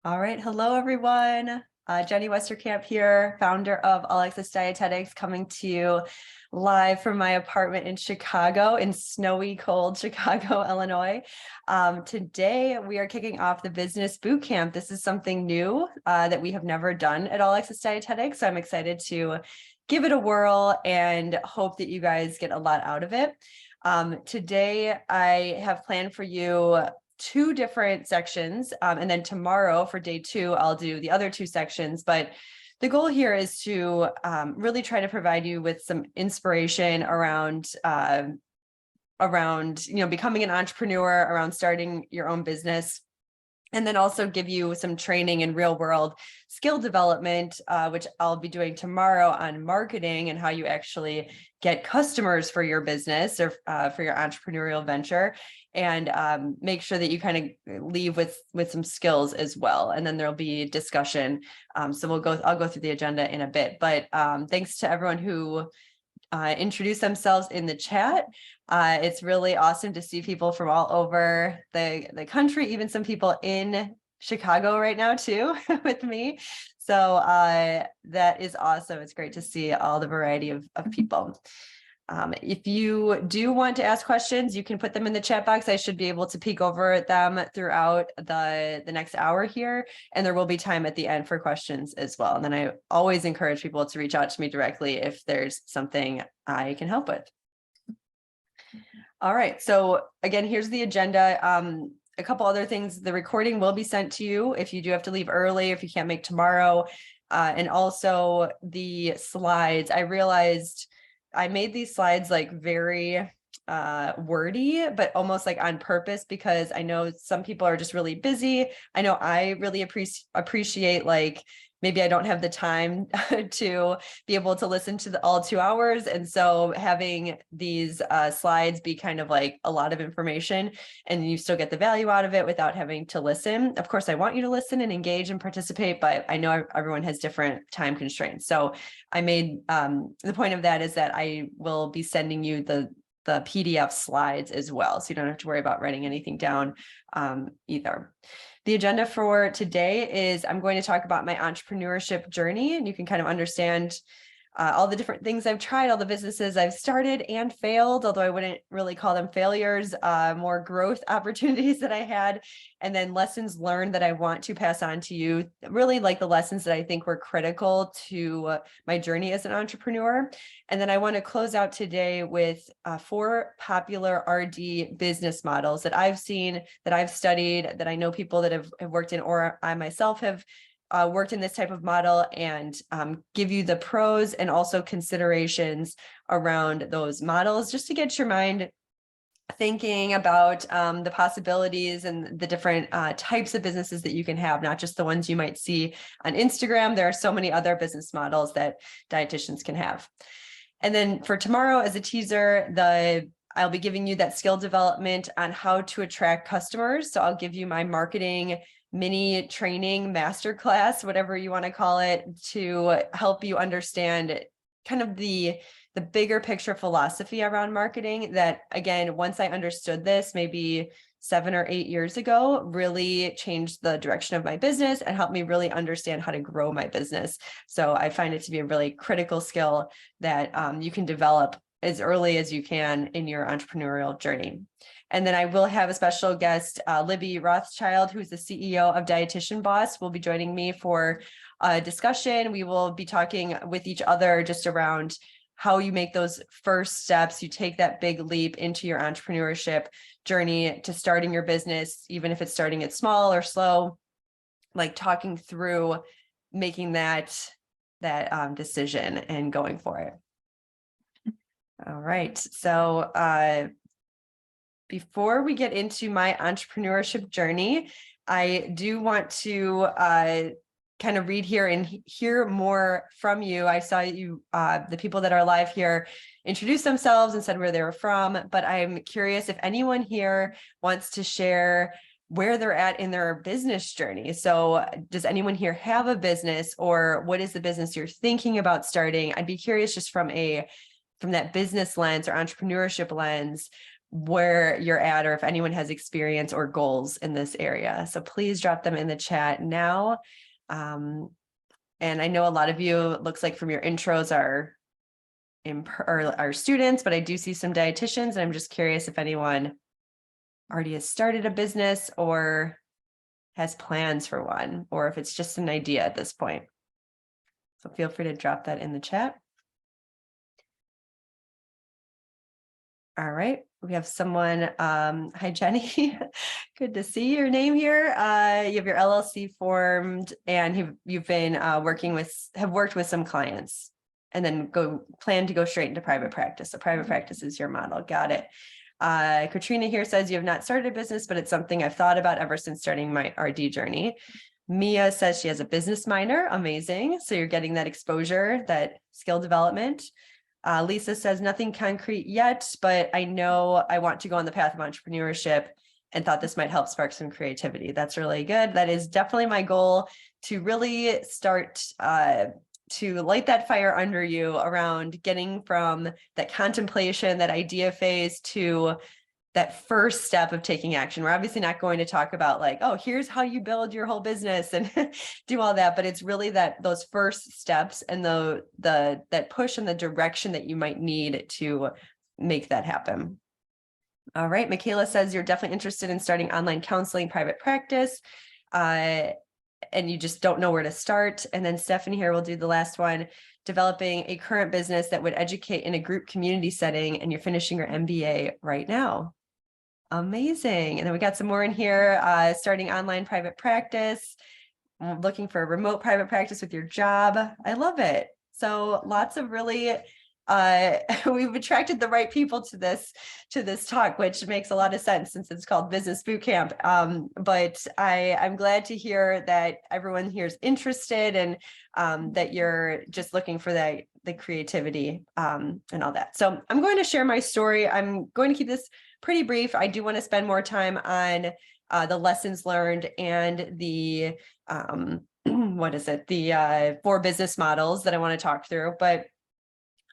All right. Hello, everyone. Jenny Westerkamp here, founder of All Access Dietetics, coming to you live from my apartment in Chicago, in snowy, cold Chicago, Illinois. Today, we are kicking off the Business Bootcamp. This is something new that we have never done at All Access Dietetics. So I'm excited to give it a whirl and hope that you guys get a lot out of it. Today, I have planned for you two different sections. And then tomorrow for day 2, I'll do the other 2 sections. But the goal here is to really try to provide you with some inspiration around becoming an entrepreneur, around starting your own business. And then also give you some training in real world skill development, which I'll be doing tomorrow on marketing and how you actually get customers for your business or for your entrepreneurial venture, and make sure that you kind of leave with some skills as well. And then there'll be discussion. So I'll go through the agenda in a bit, but thanks to everyone who introduce themselves in the chat. It's really awesome to see people from all over the country, even some people in Chicago right now too with me. So that is awesome. It's great to see all the variety of people. If you do want to ask questions, you can put them in the chat box. I should be able to peek over them throughout the next hour here, and there will be time at the end for questions as well. And then I always encourage people to reach out to me directly if there's something I can help with. All right, so again, here's the agenda. A couple other things. The recording will be sent to you if you do have to leave early, if you can't make tomorrow. And also the slides. I realized I made these slides like very wordy, but almost like on purpose, because I know some people are just really busy. I know I really appreciate, like, maybe I don't have the time to be able to listen to all 2 hours. And so having these slides be kind of like a lot of information, and you still get the value out of it without having to listen. Of course, I want you to listen and engage and participate, but I know everyone has different time constraints. So I made the point of that is that I will be sending you the PDF slides as well. So you don't have to worry about writing anything down either. The agenda for today is I'm going to talk about my entrepreneurship journey, and you can kind of understand all the different things I've tried, all the businesses I've started and failed, although I wouldn't really call them failures, more growth opportunities that I had, and then lessons learned that I want to pass on to you, really like the lessons that I think were critical to my journey as an entrepreneur. And then I want to close out today with 4 popular RD business models that I've seen, that I've studied, that I know people that have worked in, or I myself have worked in this type of model, and give you the pros and also considerations around those models, just to get your mind thinking about the possibilities and the different types of businesses that you can have, not just the ones you might see on Instagram. There are so many other business models that dietitians can have. And then for tomorrow, as a teaser, I'll be giving you that skill development on how to attract customers. So I'll give you my marketing mini training masterclass, whatever you want to call it, to help you understand kind of the bigger picture philosophy around marketing that, again, once I understood this maybe 7 or 8 years ago, really changed the direction of my business and helped me really understand how to grow my business. So I find it to be a really critical skill that you can develop as early as you can in your entrepreneurial journey. And then I will have a special guest, Libby Rothschild, who's the CEO of Dietitian Boss, will be joining me for a discussion. We will be talking with each other just around how you make those first steps. You take that big leap into your entrepreneurship journey to starting your business, even if it's starting it small or slow, like talking through making that decision and going for it. All right. So before we get into my entrepreneurship journey, I do want to kind of read here and hear more from you. I saw you, the people that are live here, introduce themselves and said where they were from, but I'm curious if anyone here wants to share where they're at in their business journey. So does anyone here have a business, or what is the business you're thinking about starting? I'd be curious just from that business lens or entrepreneurship lens, where you're at, or if anyone has experience or goals in this area. So please drop them in the chat now. And I know a lot of you, it looks like from your intros are students, but I do see some dietitians, and I'm just curious if anyone already has started a business or has plans for one, or if it's just an idea at this point. So feel free to drop that in the chat. All right, we have someone, hi Jenny, good to see your name here. You have your LLC formed, and you've been have worked with some clients, and then plan to go straight into private practice. So private practice is your model, got it. Katrina here says you have not started a business, but it's something I've thought about ever since starting my RD journey. Mia says she has a business minor, amazing. So you're getting that exposure, that skill development. Lisa says nothing concrete yet, but I know I want to go on the path of entrepreneurship and thought this might help spark some creativity. That's really good. That is definitely my goal, to really start to light that fire under you around getting from that contemplation, that idea phase, to that first step of taking action. We're obviously not going to talk about like, oh, here's how you build your whole business and do all that, but it's really those first steps and that push in the direction that you might need to make that happen. All right, Michaela says you're definitely interested in starting online counseling, private practice, and you just don't know where to start. And then Stephanie here will do the last one, developing a current business that would educate in a group community setting, and you're finishing your MBA right now. Amazing. And then we got some more in here, starting online private practice, looking for a remote private practice with your job. I love it. So lots of really, we've attracted the right people to this talk, which makes a lot of sense since it's called Business Bootcamp. But I'm glad to hear that everyone here is interested, and that you're just looking for the creativity and all that. So I'm going to share my story. I'm going to keep this pretty brief. I do want to spend more time on the lessons learned and the the 4 business models that I want to talk through. But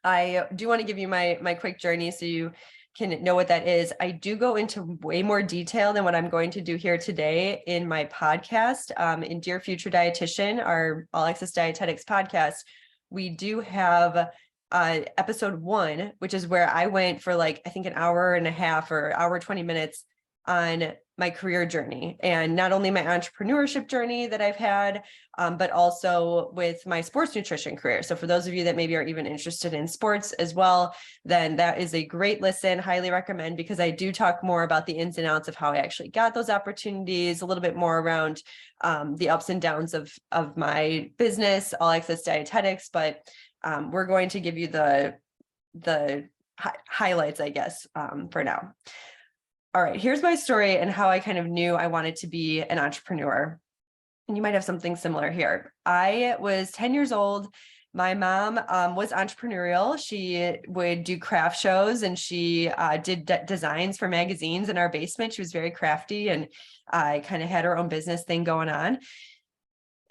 I do want to give you my quick journey so you can know what that is. I do go into way more detail than what I'm going to do here today in my podcast. In Dear Future Dietitian, our All Access Dietetics podcast, we do have episode 1, which is where I went for I think an hour and a half or hour 20 minutes on my career journey, and not only my entrepreneurship journey that I've had, but also with my sports nutrition career. So for those of you that maybe are even interested in sports as well, then that is a great listen. Highly recommend, because I do talk more about the ins and outs of how I actually got those opportunities, a little bit more around the ups and downs of my business, All Access Dietetics. But we're going to give you the highlights, I guess, for now. All right, here's my story and how I kind of knew I wanted to be an entrepreneur. And you might have something similar here. I was 10 years old. My mom was entrepreneurial. She would do craft shows, and she did designs for magazines in our basement. She was very crafty, and kind of had her own business thing going on.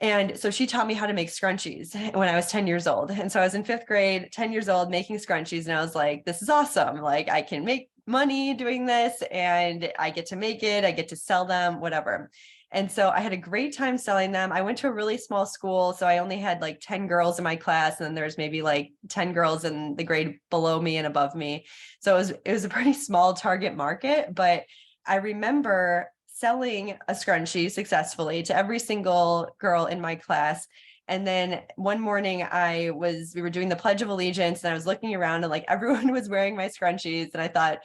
And so she taught me how to make scrunchies when I was 10 years old. And so I was in 5th grade, 10 years old, making scrunchies. And I was like, this is awesome. Like, I can make money doing this, and I get to make it, I get to sell them, whatever. And so I had a great time selling them. I went to a really small school, so I only had 10 girls in my class, and then there's maybe 10 girls in the grade below me and above me. So it was a pretty small target market, but I remember selling a scrunchie successfully to every single girl in my class. And then one morning we were doing the Pledge of Allegiance, and I was looking around, and everyone was wearing my scrunchies. And I thought,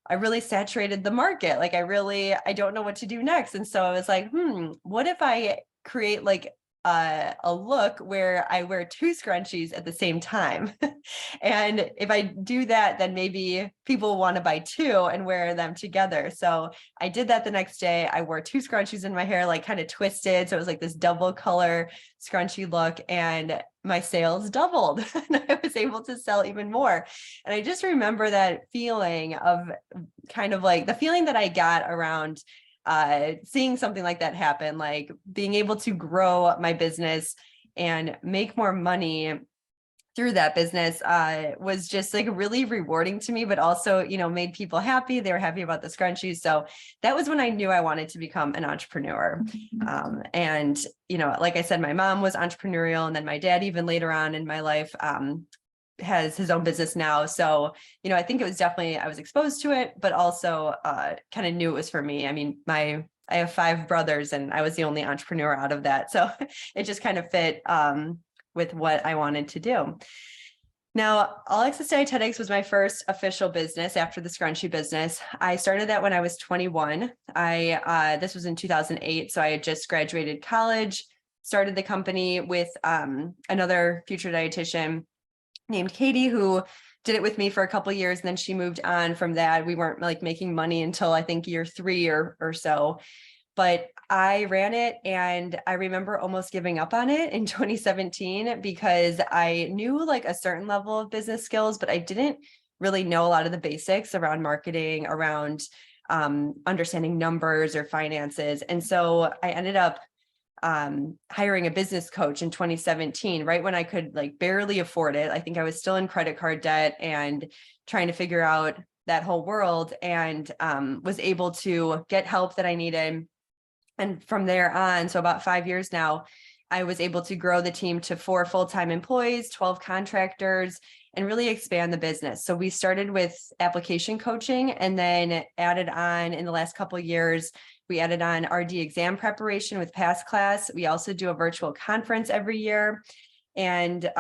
I really saturated the market. I don't know what to do next. And so I was like, what if I create a look where I wear 2 scrunchies at the same time? And if I do that, then maybe people want to buy 2 and wear them together. So I did that the next day. I wore 2 scrunchies in my hair, kind of twisted. So it was this double color scrunchie look, and my sales doubled. And I was able to sell even more. And I just remember that feeling of kind of the feeling that I got around seeing something like that happen, being able to grow my business and make more money through that business was just like really rewarding to me, but also, made people happy. They were happy about the scrunchies. So that was when I knew I wanted to become an entrepreneur. And, like I said, my mom was entrepreneurial, and then my dad, even later on in my life, has his own business now. So, I think it was definitely, I was exposed to it, but also kind of knew it was for me. I mean, I have 5 brothers, and I was the only entrepreneur out of that. So it just kind of fit with what I wanted to do. Now, All Access Dietetics was my first official business after the scrunchie business. I started that when I was 21. This was in 2008. So I had just graduated college, started the company with another future dietitian named Katie, who did it with me for a couple of years. And then she moved on from that. We weren't like making money until I think year 3 or so. But I ran it, and I remember almost giving up on it in 2017 because I knew like a certain level of business skills, but I didn't really know a lot of the basics around marketing, around understanding numbers or finances. And so I ended up hiring a business coach in 2017, right when I could like barely afford it. I think I was still in credit card debt and trying to figure out that whole world, and was able to get help that I needed. And from there on, so about 5 years now, I was able to grow the team to 4 full-time employees, 12 contractors, and really expand the business. So we started with application coaching, and then added on in the last couple of years, we added on RD exam preparation with Pass Class. We also do a virtual conference every year. And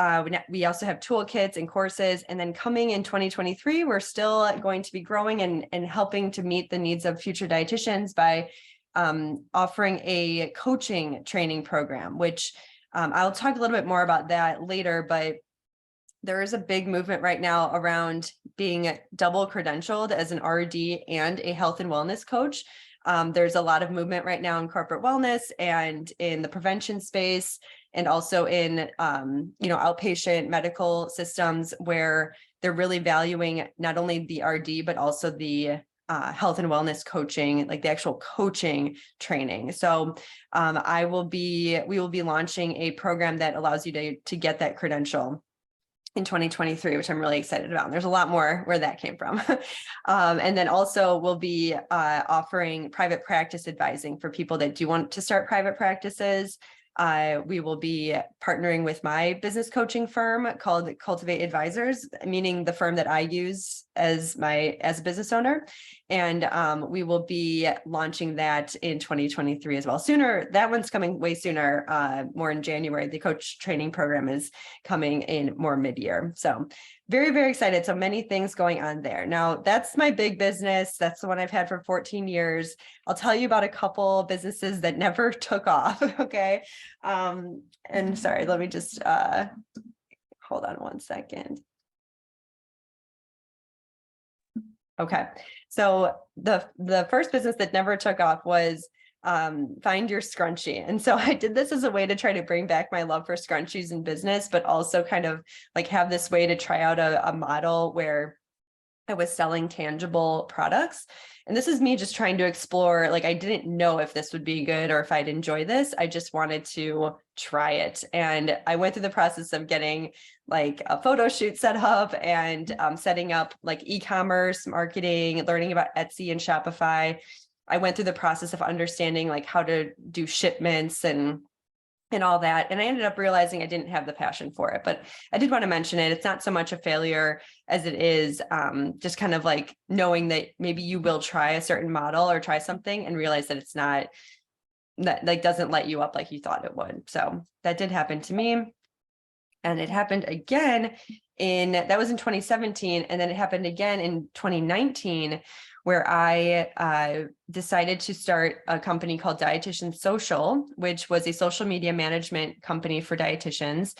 we also have toolkits and courses. And then coming in 2023, we're still going to be growing and helping to meet the needs of future dietitians by offering a coaching training program, which I'll talk a little bit more about that later, but there is a big movement right now around being double credentialed as an RD and a health and wellness coach. There's a lot of movement right now in corporate wellness and in the prevention space, and also in outpatient medical systems, where they're really valuing not only the RD, but also the health and wellness coaching, like the actual coaching training. So we will be launching a program that allows you to get that credential in 2023, which I'm really excited about. And there's a lot more where that came from. And then also we'll be offering private practice advising for people that do want to start private practices. We will be partnering with my business coaching firm called Cultivate Advisors, meaning the firm that I use as a business owner. And we will be launching that in 2023 as well. Sooner, that one's coming way sooner, more in January. The coach training program is coming in more mid-year. So very, very excited. So many things going on there. Now, that's my big business. That's the one I've had for 14 years. I'll tell you about a couple businesses that never took off. Okay. And sorry, let me just hold on one second. Okay. So the first business that never took off was Find Your Scrunchie. And so I did this as a way to try to bring back my love for scrunchies in business, but also kind of like have this way to try out a model where I was selling tangible products. And this is me just trying to explore, like, I didn't know if this would be good or if I'd enjoy this. I just wanted to try it. And I went through the process of getting like a photo shoot set up and setting up like e-commerce marketing, learning about Etsy and Shopify. I went through the process of understanding like how to do shipments and all that. And I ended up realizing I didn't have the passion for it, but I did want to mention it. It's not so much a failure as it is just kind of like knowing that maybe you will try a certain model or try something and realize that it's not, that like doesn't light you up like you thought it would. So that did happen to me. And it happened again that was in 2017. And then it happened again in 2019, where I decided to start a company called Dietitian Social, which was a social media management company for dietitians.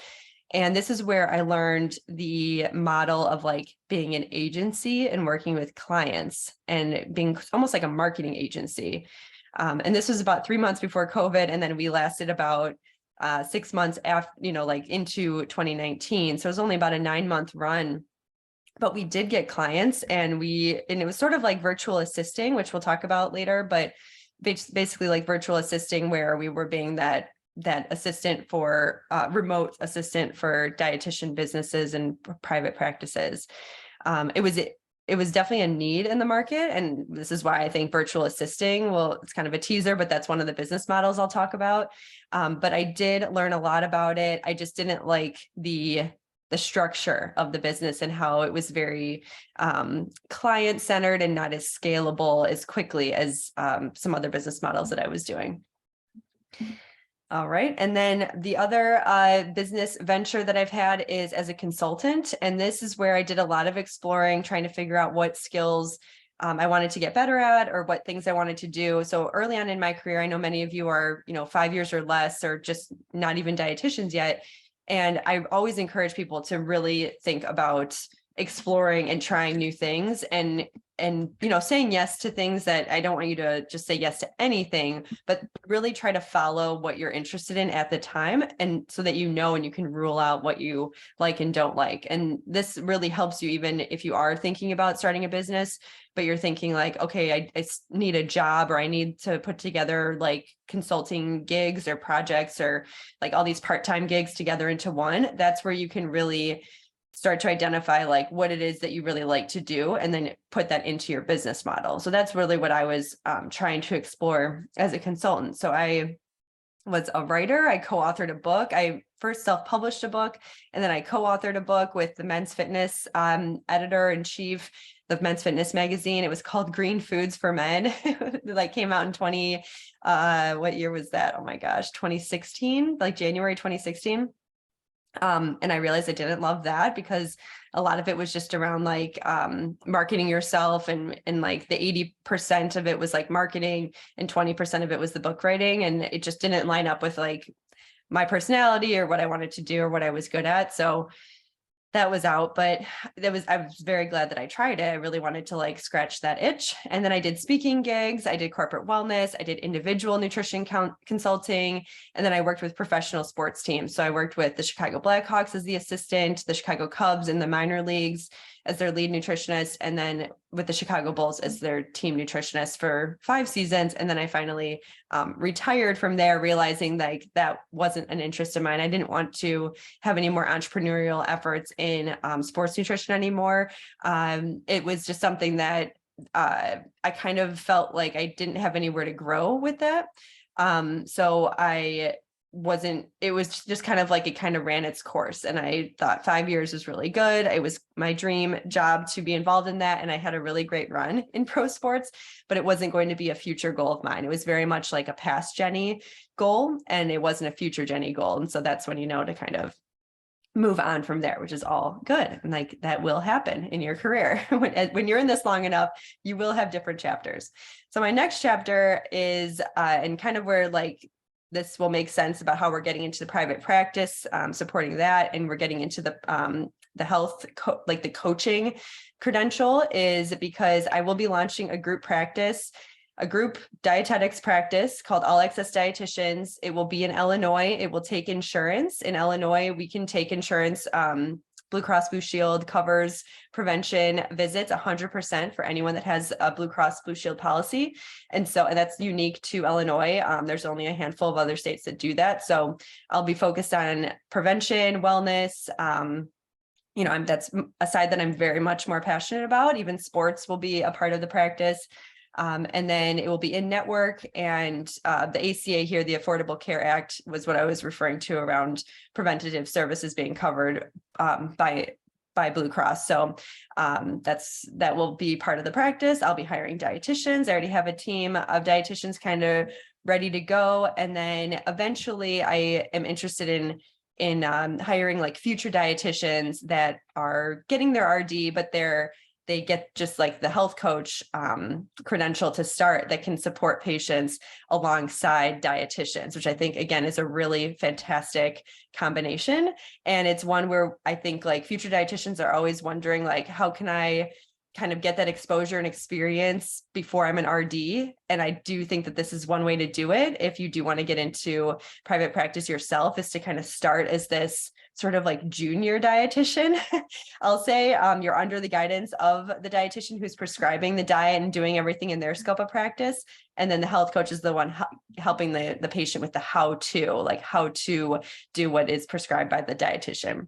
And this is where I learned the model of like being an agency and working with clients and being almost like a marketing agency. And this was about 3 months before COVID. And then we lasted about 6 months after, like into 2019. So it was only about a 9-month run. But we did get clients, and it was sort of like virtual assisting, which we'll talk about later, but basically like virtual assisting, where we were being that that assistant for remote assistant for dietitian businesses and private practices. It was definitely a need in the market. And this is why I think virtual assisting, well, it's kind of a teaser, but that's one of the business models I'll talk about. But I did learn a lot about it. I just didn't like the structure of the business and how it was very client centered and not as scalable as quickly as some other business models that I was doing. All right. And then the other business venture that I've had is as a consultant. And this is where I did a lot of exploring, trying to figure out what skills I wanted to get better at or what things I wanted to do. So early on in my career, I know many of you are, 5 years or less, or just not even dietitians yet. And I always encourage people to really think about exploring and trying new things and saying yes to things. That I don't want you to just say yes to anything, but really try to follow what you're interested in at the time, and so that and you can rule out what you like and don't like. And this really helps you even if you are thinking about starting a business, but you're thinking like, okay, I need a job, or I need to put together like consulting gigs or projects or like all these part-time gigs together into one. That's where you can really start to identify like what it is that you really like to do, and then put that into your business model. So that's really what I was trying to explore as a consultant. So I was a writer. I co-authored a book. I first self-published a book, and then I co-authored a book with the Men's Fitness editor-in-chief of Men's Fitness magazine. It was called Green Foods for Men. It like came out in what year was that? Oh my gosh, 2016, like January 2016. And I realized I didn't love that, because a lot of it was just around like marketing yourself, and like the 80% of it was like marketing and 20% of it was the book writing. And it just didn't line up with like my personality or what I wanted to do or what I was good at. So that was out, but I was very glad that I tried it. I really wanted to like scratch that itch. And then I did speaking gigs. I did corporate wellness. I did individual nutrition consulting. And then I worked with professional sports teams. So I worked with the Chicago Blackhawks as the assistant, the Chicago Cubs in the minor leagues as their lead nutritionist, and then with the Chicago Bulls as their team nutritionist for 5 seasons. And then I finally retired from there, realizing like that wasn't an interest of mine. I didn't want to have any more entrepreneurial efforts in sports nutrition anymore. It was just something that I kind of felt like I didn't have anywhere to grow with that. So it was just kind of like it kind of ran its course. And I thought 5 years was really good. It was my dream job to be involved in that. And I had a really great run in pro sports, but it wasn't going to be a future goal of mine. It was very much like a past Jenny goal, and it wasn't a future Jenny goal. And so that's when to kind of move on from there, which is all good. And like that will happen in your career. When you're in this long enough, you will have different chapters. So my next chapter is, and kind of where like this will make sense about how we're getting into the private practice, supporting that, and we're getting into the health, like the coaching credential, is because I will be launching a group dietetics practice called All Access Dietitians. It will be in Illinois. It will take insurance. In Illinois, we can take insurance. Blue Cross Blue Shield covers prevention visits 100% for anyone that has a Blue Cross Blue Shield policy. And that's unique to Illinois. There's only a handful of other states that do that. So I'll be focused on prevention, wellness. That's a side that I'm very much more passionate about. Even sports will be a part of the practice. And then it will be in network, and the ACA here, the Affordable Care Act, was what I was referring to around preventative services being covered by Blue Cross. So that will be part of the practice. I'll be hiring dietitians. I already have a team of dietitians kind of ready to go. And then eventually I am interested in hiring like future dietitians that are getting their RD, but they get just like the health coach credential to start, that can support patients alongside dietitians, which I think, again, is a really fantastic combination. And it's one where I think like future dietitians are always wondering, like, how can I kind of get that exposure and experience before I'm an RD? And I do think that this is one way to do it. If you do want to get into private practice yourself, is to kind of start as this sort of like junior dietitian. I'll say you're under the guidance of the dietitian who's prescribing the diet and doing everything in their scope of practice. And then the health coach is the one helping the patient with the how to, like how to do what is prescribed by the dietitian.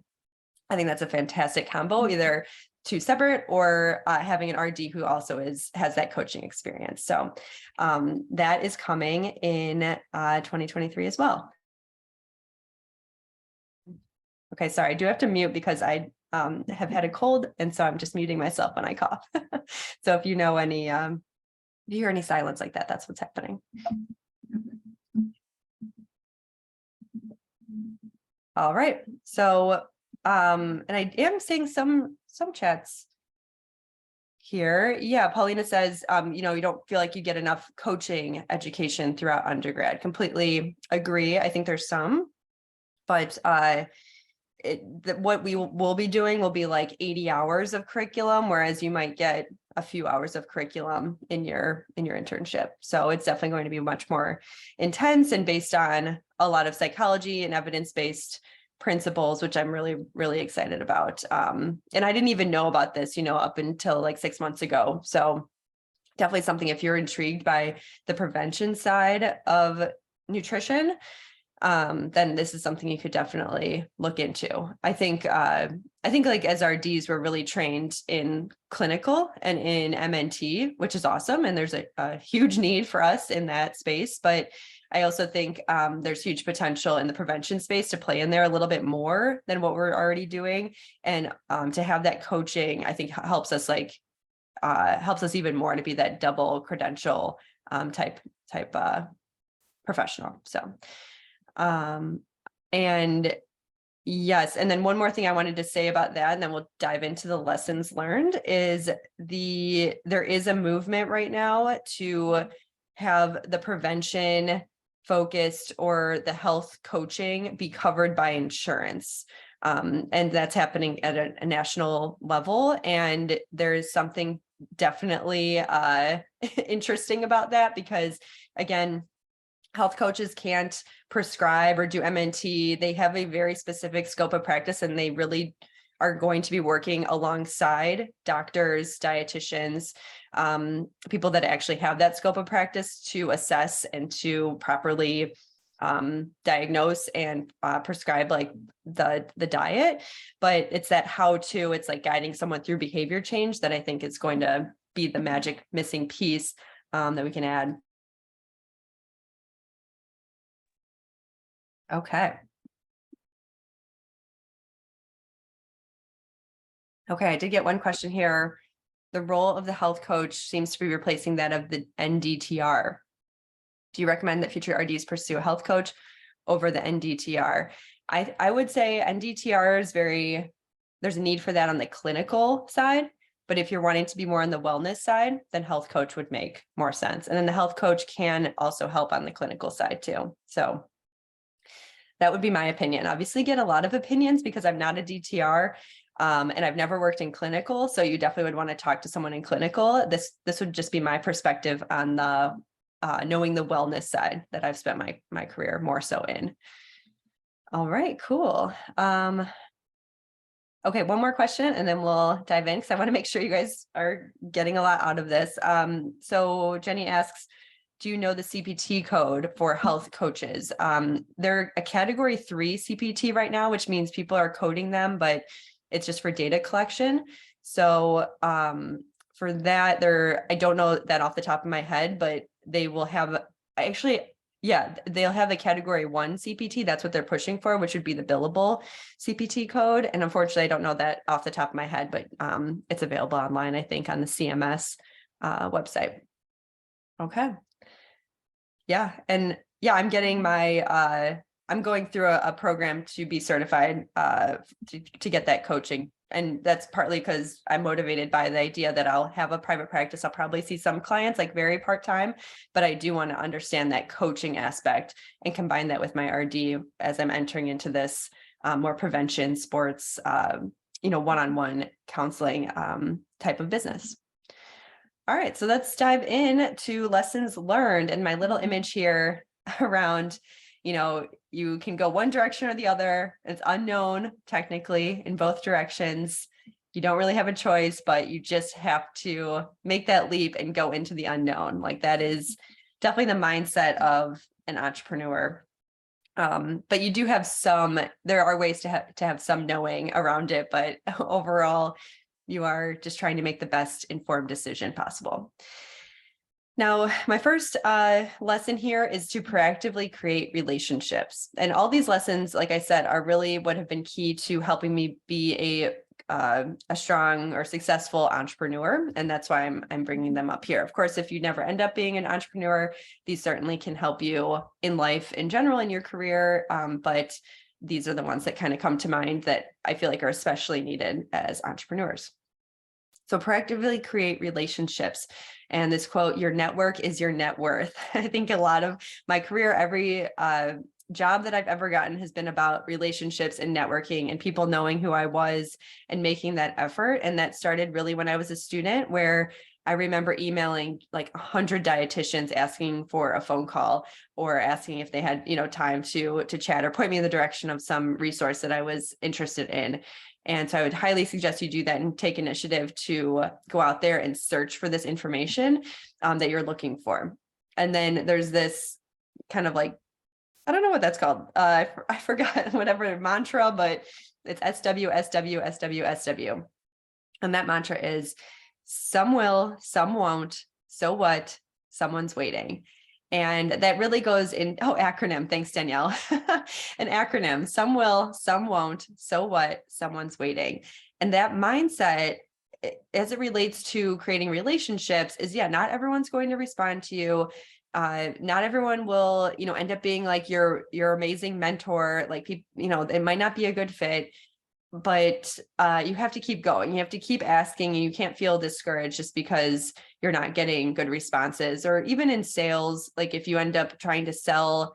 I think that's a fantastic combo, either two separate or having an RD who also has that coaching experience. So that is coming in 2023 as well. Okay, sorry, I do have to mute because I have had a cold, and so I'm just muting myself when I cough. So if you know any, if you hear any silence like that, that's what's happening. All right, so and I am seeing some chats here. Yeah, Paulina says, you know, you don't feel like you get enough coaching education throughout undergrad. Completely agree. I think there's some, but what we will be doing will be like 80 hours of curriculum, whereas you might get a few hours of curriculum in your internship. So it's definitely going to be much more intense and based on a lot of psychology and evidence-based principles, which I'm really, really excited about. And I didn't even know about this, you know, up until like 6 months ago. So definitely something, if you're intrigued by the prevention side of nutrition, then this is something you could definitely look into. I think like as RDs, we're really trained in clinical and in MNT, which is awesome. And there's a huge need for us in that space. But I also think there's huge potential in the prevention space to play in there a little bit more than what we're already doing. And to have that coaching, I think helps us even more to be that double credential type professional. So and yes, and then one more thing I wanted to say about that, and then we'll dive into the lessons learned, is there is a movement right now to have the prevention focused or the health coaching be covered by insurance. And that's happening at a national level. And there is something definitely interesting about that, because again, health coaches can't prescribe or do MNT. They have a very specific scope of practice, and they really are going to be working alongside doctors, dietitians, people that actually have that scope of practice to assess and to properly diagnose and prescribe like the diet. But it's that how-to, it's like guiding someone through behavior change that I think is going to be the magic missing piece that we can add. Okay. Okay, I did get one question here. The role of the health coach seems to be replacing that of the NDTR. Do you recommend that future RDs pursue a health coach over the NDTR? I would say NDTR is there's a need for that on the clinical side, but if you're wanting to be more on the wellness side, then health coach would make more sense. And then the health coach can also help on the clinical side too. So that would be my opinion. Obviously get a lot of opinions because I'm not a DTR and I've never worked in clinical. So you definitely would want to talk to someone in clinical. This would just be my perspective on the knowing the wellness side that I've spent my career more so in. All right, cool. Okay, one more question and then we'll dive in because I want to make sure you guys are getting a lot out of this. So Jenny asks, do you know the CPT code for health coaches? They're a category 3 CPT right now, which means people are coding them, but it's just for data collection. So for that, I don't know that off the top of my head, but they will have they'll have a category 1 CPT. That's what they're pushing for, which would be the billable CPT code. And unfortunately, I don't know that off the top of my head, but it's available online, I think, on the CMS website. Okay. Yeah. And yeah, I'm getting I'm going through a program to be certified to get that coaching. And that's partly because I'm motivated by the idea that I'll have a private practice. I'll probably see some clients like very part-time, but I do want to understand that coaching aspect and combine that with my RD as I'm entering into this more prevention, sports, one-on-one counseling type of business. All right, so let's dive in to lessons learned, and my little image here around, you can go one direction or the other. It's unknown technically in both directions. You don't really have a choice, but you just have to make that leap and go into the unknown. Like that is definitely the mindset of an entrepreneur. But you do have there are ways to have some knowing around it, but overall, you are just trying to make the best informed decision possible. Now, my first lesson here is to proactively create relationships. And all these lessons, like I said, are really what have been key to helping me be a strong or successful entrepreneur. And that's why I'm bringing them up here. Of course, if you never end up being an entrepreneur, these certainly can help you in life in general, in your career. But these are the ones that kind of come to mind that I feel like are especially needed as entrepreneurs. So proactively create relationships. And this quote, your network is your net worth. I think a lot of my career, every job that I've ever gotten has been about relationships and networking and people knowing who I was and making that effort. And that started really when I was a student, where I remember emailing like 100 dietitians asking for a phone call or asking if they had, time to chat or point me in the direction of some resource that I was interested in. And so I would highly suggest you do that and take initiative to go out there and search for this information that you're looking for. And then there's this kind of like, I don't know what that's called. I forgot whatever mantra, but it's SW, SW, SW, SW. And that mantra is some will, some won't. So what? Someone's waiting. And that really goes in, acronym. Thanks, Danielle. An acronym, some will, some won't. So what? Someone's waiting. And that mindset, as it relates to creating relationships, is not everyone's going to respond to you. Not everyone will, end up being like your amazing mentor. Like people, it might not be a good fit, but you have to keep going. You have to keep asking, and you can't feel discouraged just because you're not getting good responses. Or even in sales, like if you end up trying to sell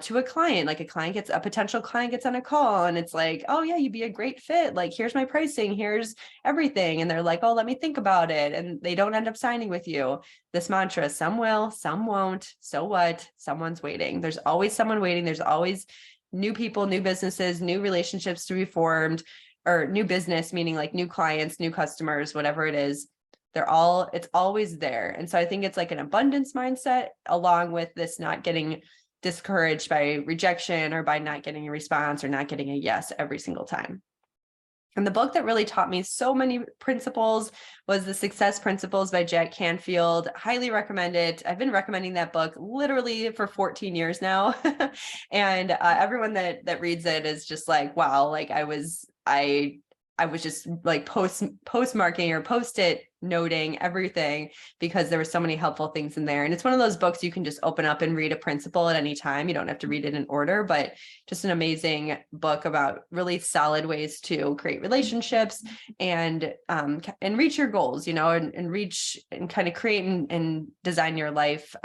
to a client, like a potential client gets on a call and it's like, oh yeah, you'd be a great fit. Like, here's my pricing, here's everything. And they're like, oh, let me think about it. And they don't end up signing with you. This mantra, some will, some won't. So what? Someone's waiting. There's always someone waiting. There's always new people, new businesses, new relationships to be formed, or new business, meaning like new clients, new customers, whatever it is. It's always there. And so I think it's like an abundance mindset, along with this not getting discouraged by rejection or by not getting a response or not getting a yes every single time. And the book that really taught me so many principles was The Success Principles by Jack Canfield. Highly recommend it. I've been recommending that book literally for 14 years now. And everyone that reads it is just like, wow, like I was just like postmarking or post-it noting everything, because there were so many helpful things in there. And it's one of those books you can just open up and read a principle at any time. You don't have to read it in order, but just an amazing book about really solid ways to create relationships and reach your goals, and reach and kind of create and design your life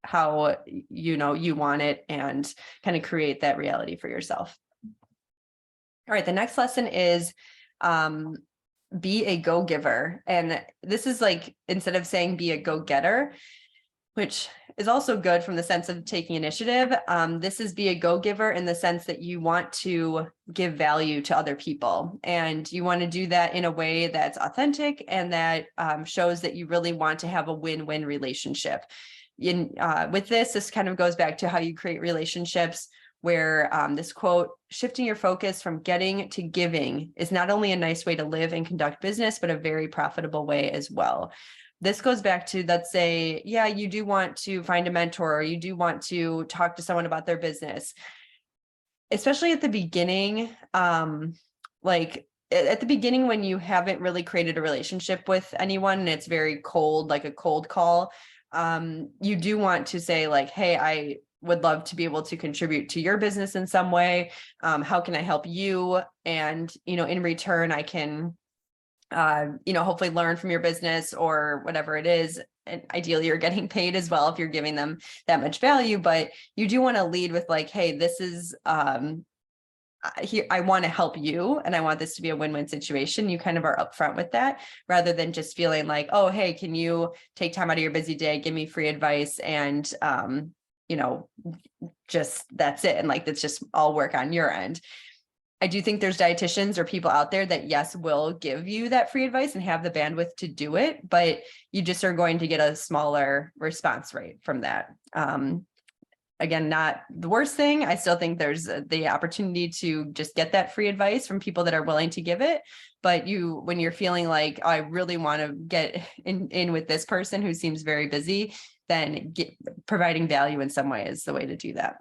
how you want it, and kind of create that reality for yourself. All right, the next lesson is be a go-giver. And this is like, instead of saying be a go-getter, which is also good from the sense of taking initiative, this is be a go-giver in the sense that you want to give value to other people. And you want to do that in a way that's authentic and that shows that you really want to have a win-win relationship. With this kind of goes back to how you create relationships, where this quote, shifting your focus from getting to giving is not only a nice way to live and conduct business, but a very profitable way as well. This goes back to, let's say, you do want to find a mentor, or you do want to talk to someone about their business, especially at the beginning, like at the beginning when you haven't really created a relationship with anyone and it's very cold, like a cold call. You do want to say like, hey, I would love to be able to contribute to your business in some way. How can I help you? And, in return, I can, hopefully learn from your business or whatever it is. And ideally you're getting paid as well if you're giving them that much value, but you do want to lead with like, hey, this is, here, I want to help you and I want this to be a win-win situation. You kind of are upfront with that, rather than just feeling like, oh, hey, can you take time out of your busy day, give me free advice, and just that's it. And like, that's just all work on your end. I do think there's dietitians or people out there that, yes, will give you that free advice and have the bandwidth to do it, but you just are going to get a smaller response rate from that. Again, not the worst thing. I still think there's the opportunity to just get that free advice from people that are willing to give it. But when you're feeling like, oh, I really want to get in with this person who seems very busy, then providing value in some way is the way to do that.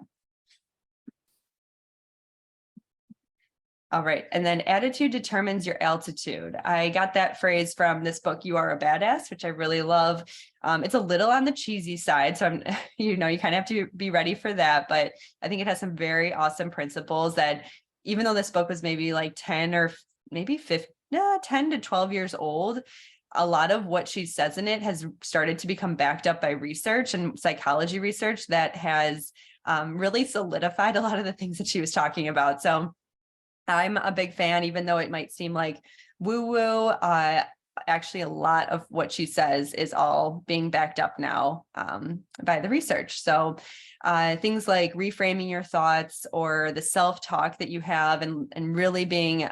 All right. And then attitude determines your altitude. I got that phrase from this book, You Are a Badass, which I really love. It's a little on the cheesy side. So I'm, you kind of have to be ready for that. But I think it has some very awesome principles that, even though this book was maybe like 10 or maybe 10 to 12 years old, a lot of what she says in it has started to become backed up by research and psychology research that has really solidified a lot of the things that she was talking about. So I'm a big fan, even though it might seem like woo-woo. Actually, a lot of what she says is all being backed up now by the research. So things like reframing your thoughts or the self-talk that you have, and really being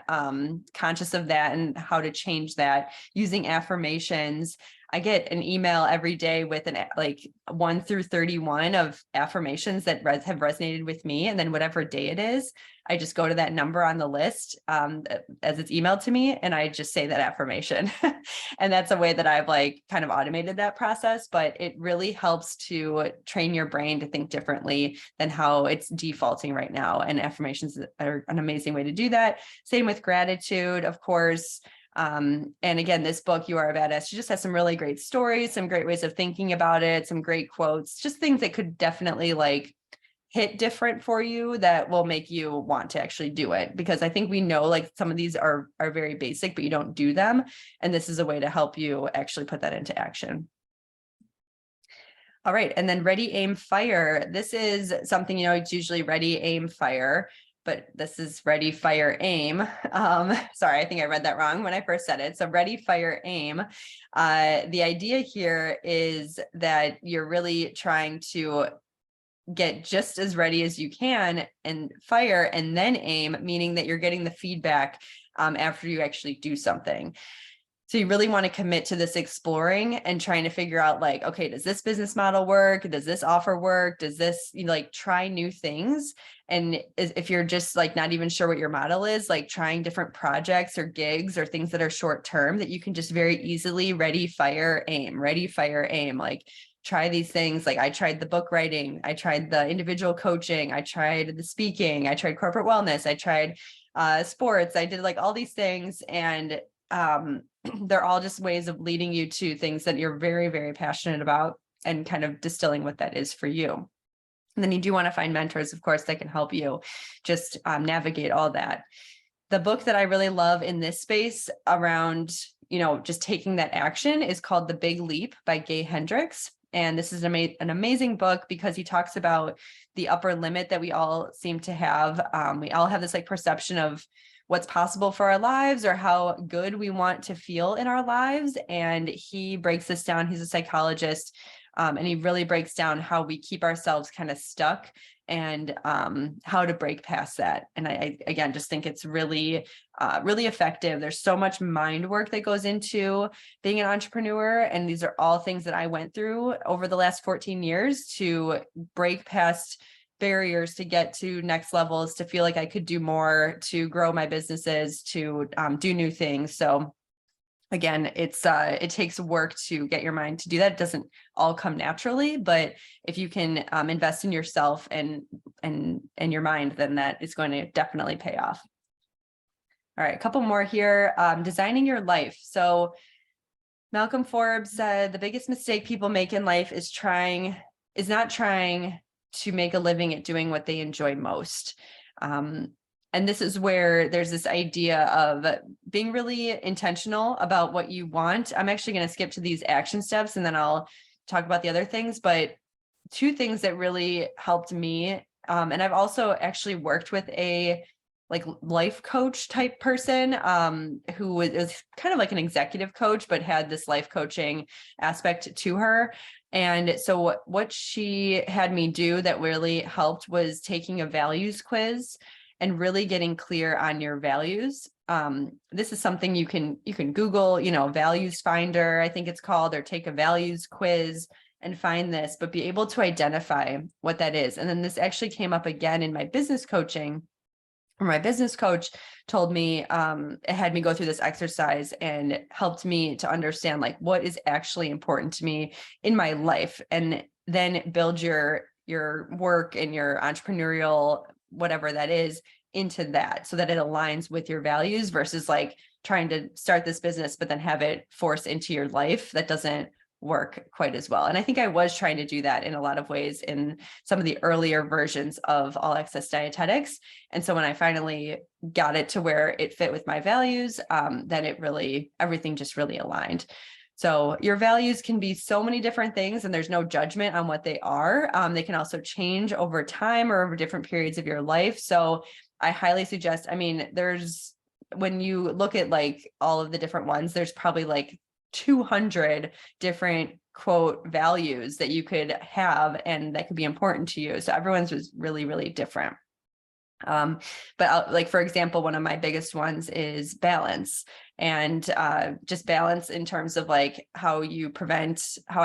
conscious of that and how to change that, using affirmations. I get an email every day with like 1 through 31 of affirmations that have resonated with me. And then whatever day it is, I just go to that number on the list as it's emailed to me, and I just say that affirmation. And that's a way that I've like kind of automated that process, but it really helps to train your brain to think differently than how it's defaulting right now. And affirmations are an amazing way to do that. Same with gratitude, of course. And again, this book, You Are a Badass, she just has some really great stories, some great ways of thinking about it, some great quotes, just things that could definitely like hit different for you that will make you want to actually do it. Because I think we know like some of these are very basic, but you don't do them. And this is a way to help you actually put that into action. All right. And then ready, aim, fire. This is something, it's usually ready, aim, fire, but this is ready, fire, aim. Sorry, I think I read that wrong when I first said it. So ready, fire, aim. The idea here is that you're really trying to get just as ready as you can and fire and then aim, meaning that you're getting the feedback after you actually do something. So you really want to commit to this exploring and trying to figure out like, okay, does this business model work? Does this offer work? Does this, like try new things? And if you're just like not even sure what your model is, like trying different projects or gigs or things that are short term that you can just very easily ready, fire, aim, ready, fire, aim, like try these things. Like I tried the book writing, I tried the individual coaching, I tried the speaking, I tried corporate wellness, I tried sports, I did like all these things. And they're all just ways of leading you to things that you're very, very passionate about and kind of distilling what that is for you. And then you do want to find mentors, of course, that can help you just navigate all that. The book that I really love in this space around, just taking that action is called The Big Leap by Gay Hendricks. And this is an amazing book because he talks about the upper limit that we all seem to have. We all have this like perception of what's possible for our lives or how good we want to feel in our lives. And he breaks this down. He's a psychologist, and he really breaks down how we keep ourselves kind of stuck and how to break past that. And I again, just think it's really, really effective. There's so much mind work that goes into being an entrepreneur. And these are all things that I went through over the last 14 years to break past barriers to get to next levels, to feel like I could do more, to grow my businesses, to do new things. So again, it takes work to get your mind to do that. It doesn't all come naturally, but if you can invest in yourself and your mind, then that is going to definitely pay off. All right, a couple more here. Designing your life. So Malcolm Forbes said the biggest mistake people make in life is not trying to make a living at doing what they enjoy most. And this is where there's this idea of being really intentional about what you want. I'm actually going to skip to these action steps and then I'll talk about the other things, but 2 things that really helped me. And I've also actually worked with a like life coach type person, who was kind of like an executive coach, but had this life coaching aspect to her. And so what she had me do that really helped was taking a values quiz and really getting clear on your values. This is something you can Google, values finder, I think it's called, or take a values quiz and find this, but be able to identify what that is. And then this actually came up again in my business coaching, where my business coach told me, it had me go through this exercise and helped me to understand like what is actually important to me in my life, and then build your work and your entrepreneurial, whatever that is, into that, so that it aligns with your values versus like trying to start this business, but then have it force into your life. That doesn't work quite as well. And I think I was trying to do that in a lot of ways in some of the earlier versions of All Access Dietetics. And so when I finally got it to where it fit with my values, then everything just really aligned. So your values can be so many different things, and there's no judgment on what they are. They can also change over time or over different periods of your life. So I highly suggest, when you look at like all of the different ones, there's probably like 200 different quote values that you could have and that could be important to you. So everyone's was really, really different. But like, for example, one of my biggest ones is balance, and just balance in terms of like how I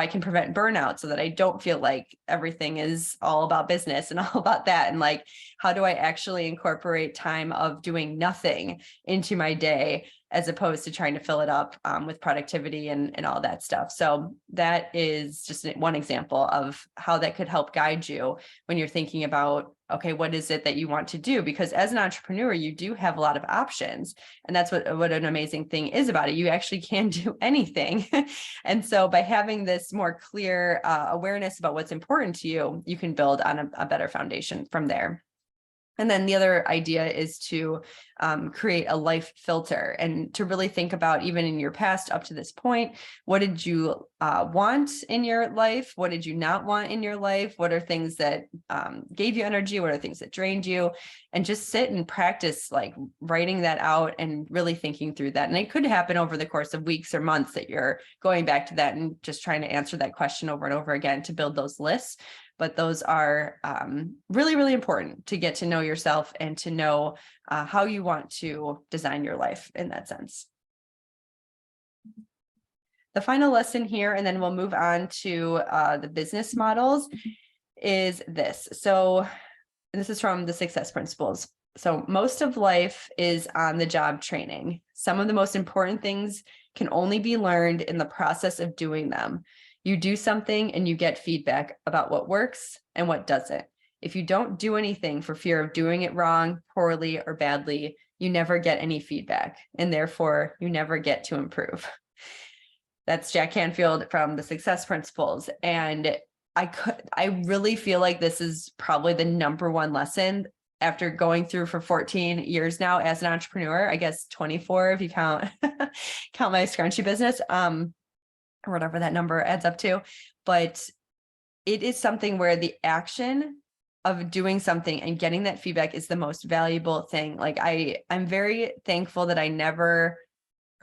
can prevent burnout, so that I don't feel like everything is all about business and all about that. And like, how do I actually incorporate time of doing nothing into my day, as opposed to trying to fill it up with productivity and all that stuff. So that is just one example of how that could help guide you when you're thinking about, okay, what is it that you want to do? Because as an entrepreneur, you do have a lot of options. And that's what an amazing thing is about it. You actually can do anything. And so by having this more clear awareness about what's important to you, you can build on a better foundation from there. And then the other idea is to create a life filter, and to really think about, even in your past up to this point, what did you want in your life? What did you not want in your life? What are things that gave you energy? What are things that drained you? And just sit and practice like writing that out and really thinking through that. And it could happen over the course of weeks or months that you're going back to that and just trying to answer that question over and over again to build those lists. But those are really, really important to get to know yourself and to know how you want to design your life in that sense. The final lesson here, and then we'll move on to the business models, is this. So this is from the Success Principles. So most of life is on the job training. Some of the most important things can only be learned in the process of doing them. You do something and you get feedback about what works and what doesn't. If you don't do anything for fear of doing it wrong, poorly, or badly, you never get any feedback, and therefore you never get to improve. That's Jack Canfield from the Success Principles. And I really feel like this is probably the number one lesson after going through for 14 years now as an entrepreneur, I guess 24 if you count my scrunchie business. Or whatever that number adds up to. But it is something where the action of doing something and getting that feedback is the most valuable thing. Like I'm very thankful that or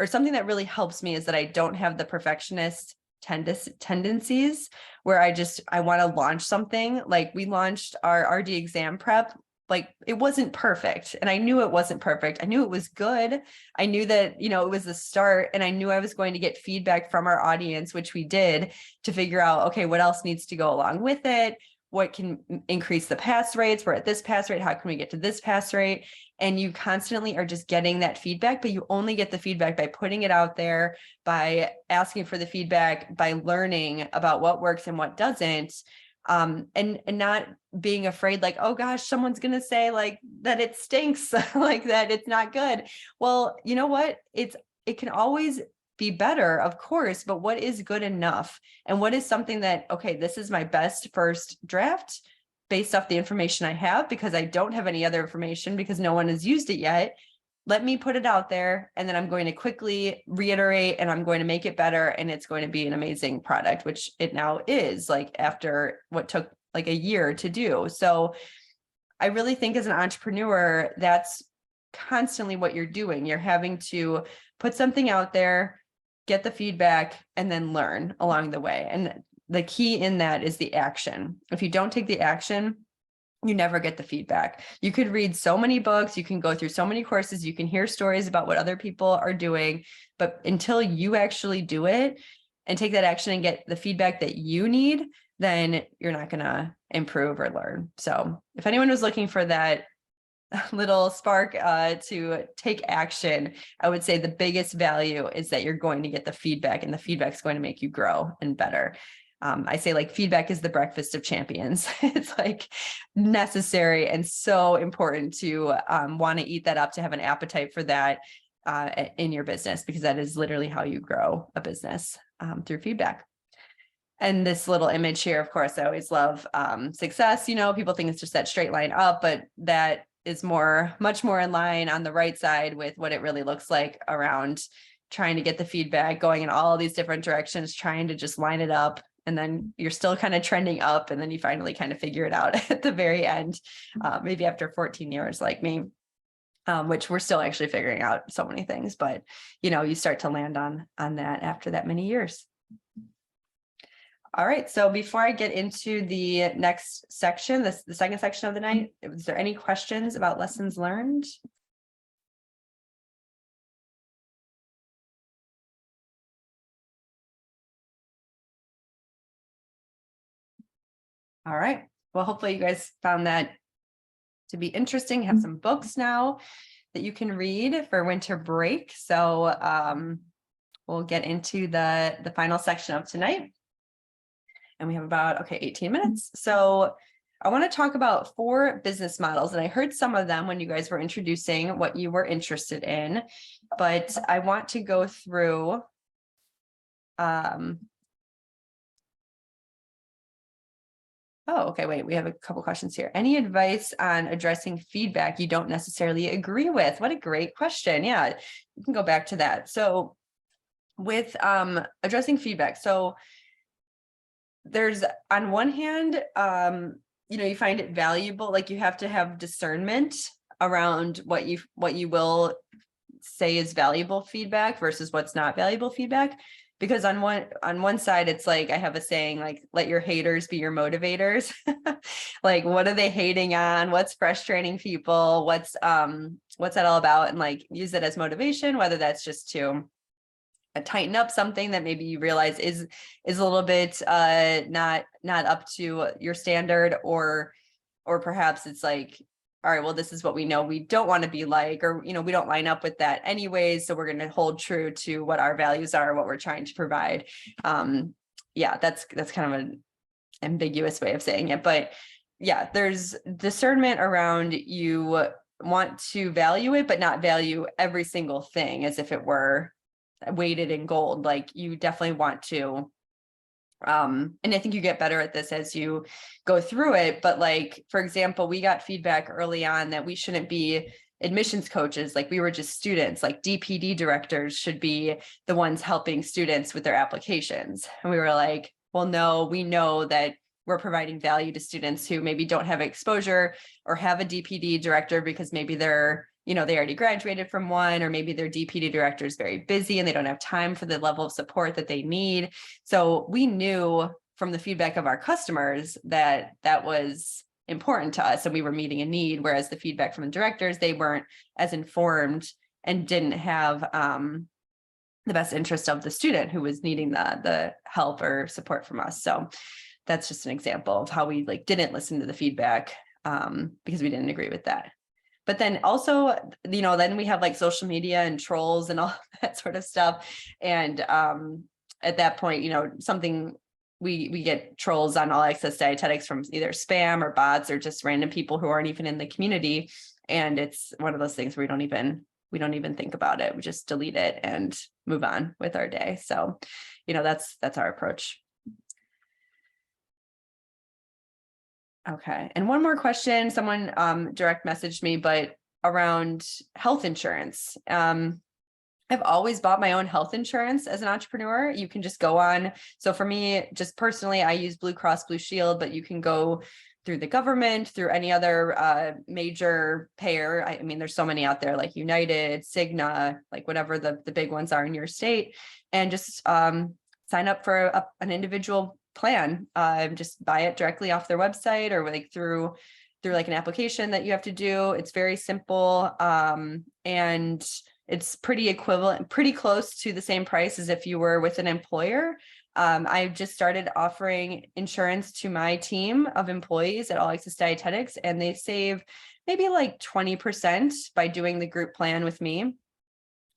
something that really helps me is that I don't have the perfectionist tendencies where I want to launch something. Like we launched our RD exam prep. Like it wasn't perfect, and I knew it wasn't perfect. I knew it was good. I knew that, it was the start, and I knew I was going to get feedback from our audience, which we did, to figure out, okay, what else needs to go along with it? What can increase the pass rates? We're at this pass rate. How can we get to this pass rate? And you constantly are just getting that feedback, but you only get the feedback by putting it out there, by asking for the feedback, by learning about what works and what doesn't. And not being afraid, like, oh gosh, someone's going to say like that it stinks, like that it's not good. Well, you know what? It can always be better, of course, but what is good enough? And what is something that, okay, this is my best first draft based off the information I have, because I don't have any other information because no one has used it yet. Let me put it out there, and then I'm going to quickly reiterate, and I'm going to make it better, and it's going to be an amazing product, which it now is, like after what took like a year to do. So I really think as an entrepreneur, that's constantly what you're doing. You're having to put something out there, get the feedback, and then learn along the way. And the key in that is the action. If you don't take the action, you never get the feedback. You could read so many books, you can go through so many courses, you can hear stories about what other people are doing, but until you actually do it and take that action and get the feedback that you need, then you're not going to improve or learn. So if anyone was looking for that little spark to take action, I would say the biggest value is that you're going to get the feedback, and the feedback is going to make you grow and better. I say, like, feedback is the breakfast of champions. It's like necessary and so important to want to eat that up, to have an appetite for that in your business, because that is literally how you grow a business, through feedback. And this little image here, of course, I always love success. You know, people think it's just that straight line up, but that is much more in line on the right side with what it really looks like around trying to get the feedback, going in all these different directions, trying to just line it up. And then you're still kind of trending up, and then you finally kind of figure it out at the very end, maybe after 14 years like me, which we're still actually figuring out so many things, but you start to land on that after that many years. All right. So before I get into the next section, the second section of the night, is there any questions about lessons learned? All right. Well, hopefully you guys found that to be interesting. Have some books now that you can read for winter break. So we'll get into the final section of tonight. And we have about, 18 minutes. So I want to talk about 4 business models. And I heard some of them when you guys were introducing what you were interested in, but I want to go through wait, we have a couple questions here. Any advice on addressing feedback you don't necessarily agree with? What a great question. Yeah, you can go back to that. So with addressing feedback, so there's, on one hand, you find it valuable, like you have to have discernment around what you will say is valuable feedback versus what's not valuable feedback. Because on one side, it's like, I have a saying, like, let your haters be your motivators. Like, what are they hating on? What's frustrating people? What's that all about? And like, use it as motivation, whether that's just to tighten up something that maybe you realize is a little bit not up to your standard, or perhaps it's like, all right, well, this is what we know we don't want to be like, or we don't line up with that anyways, so we're going to hold true to what our values are, what we're trying to provide. Yeah, that's kind of an ambiguous way of saying it, but yeah, there's discernment around, you want to value it, but not value every single thing as if it were weighted in gold. Like, you definitely want to, and I think you get better at this as you go through it. But like, for example, we got feedback early on that we shouldn't be admissions coaches. Like, we were just students. Like, DPD directors should be the ones helping students with their applications. And we were like, well, no, we know that we're providing value to students who maybe don't have exposure or have a DPD director because maybe they're, they already graduated from one, or maybe their DPD director is very busy and they don't have time for the level of support that they need. So we knew from the feedback of our customers that that was important to us, and we were meeting a need, whereas the feedback from the directors, they weren't as informed and didn't have the best interest of the student who was needing the help or support from us. So that's just an example of how we didn't listen to the feedback because we didn't agree with that. But then also, then we have social media and trolls and all that sort of stuff. And at that point, something we get trolls on All Access Dietetics from either spam or bots or just random people who aren't even in the community. And it's one of those things where we don't even think about it. We just delete it and move on with our day. So, that's our approach. Okay. And one more question, someone direct messaged me, but around health insurance. I've always bought my own health insurance as an entrepreneur. You can just go on. So for me, just personally, I use Blue Cross Blue Shield, but you can go through the government, through any other major payer. I mean, there's so many out there like United, Cigna, like whatever the big ones are in your state, and just sign up for an individual plan. Just buy it directly off their website or like through like an application that you have to do. It's very simple. And it's pretty equivalent, pretty close to the same price as if you were with an employer. I just started offering insurance to my team of employees at All Access Dietetics, and they save maybe like 20% by doing the group plan with me.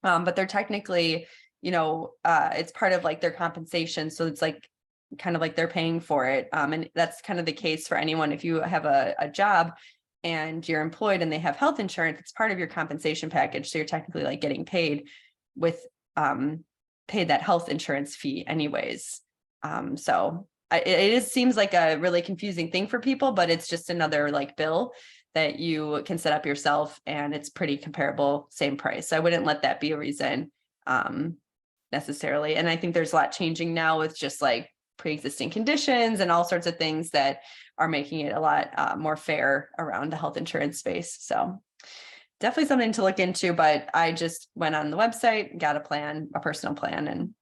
But they're technically, it's part of like their compensation. So it's like kind of like they're paying for it. And that's kind of the case for anyone. If you have a job and you're employed and they have health insurance, it's part of your compensation package. So you're technically like getting paid with paid that health insurance fee anyways. So it seems like a really confusing thing for people, but it's just another like bill that you can set up yourself, and it's pretty comparable, same price. So I wouldn't let that be a reason necessarily. And I think there's a lot changing now with just like pre-existing conditions and all sorts of things that are making it a lot more fair around the health insurance space. So definitely something to look into, but I just went on the website, got a plan, a personal plan, and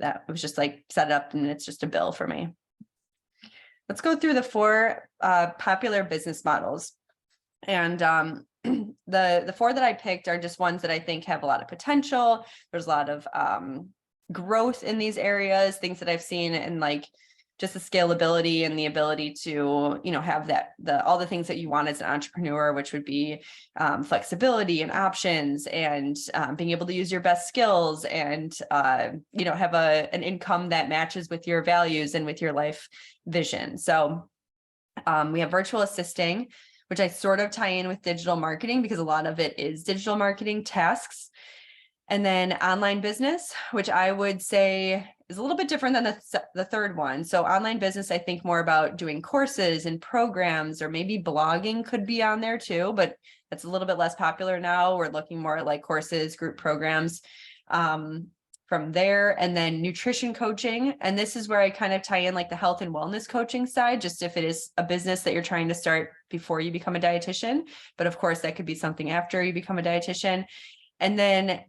that was just like set up, and it's just a bill for me. Let's go through the 4 popular business models. And the 4 that I picked are just ones that I think have a lot of potential. There's a lot of growth in these areas, things that I've seen, and like just the scalability and the ability to, have all the things that you want as an entrepreneur, which would be flexibility and options, and being able to use your best skills, and have an income that matches with your values and with your life vision. So we have virtual assisting, which I sort of tie in with digital marketing because a lot of it is digital marketing tasks. And then online business, which I would say is a little bit different than the third one. So online business, I think more about doing courses and programs, or maybe blogging could be on there too, but that's a little bit less popular now. We're looking more at like courses, group programs from there. And then nutrition coaching. And this is where I kind of tie in like the health and wellness coaching side, just if it is a business that you're trying to start before you become a dietitian. But of course, that could be something after you become a dietitian. And then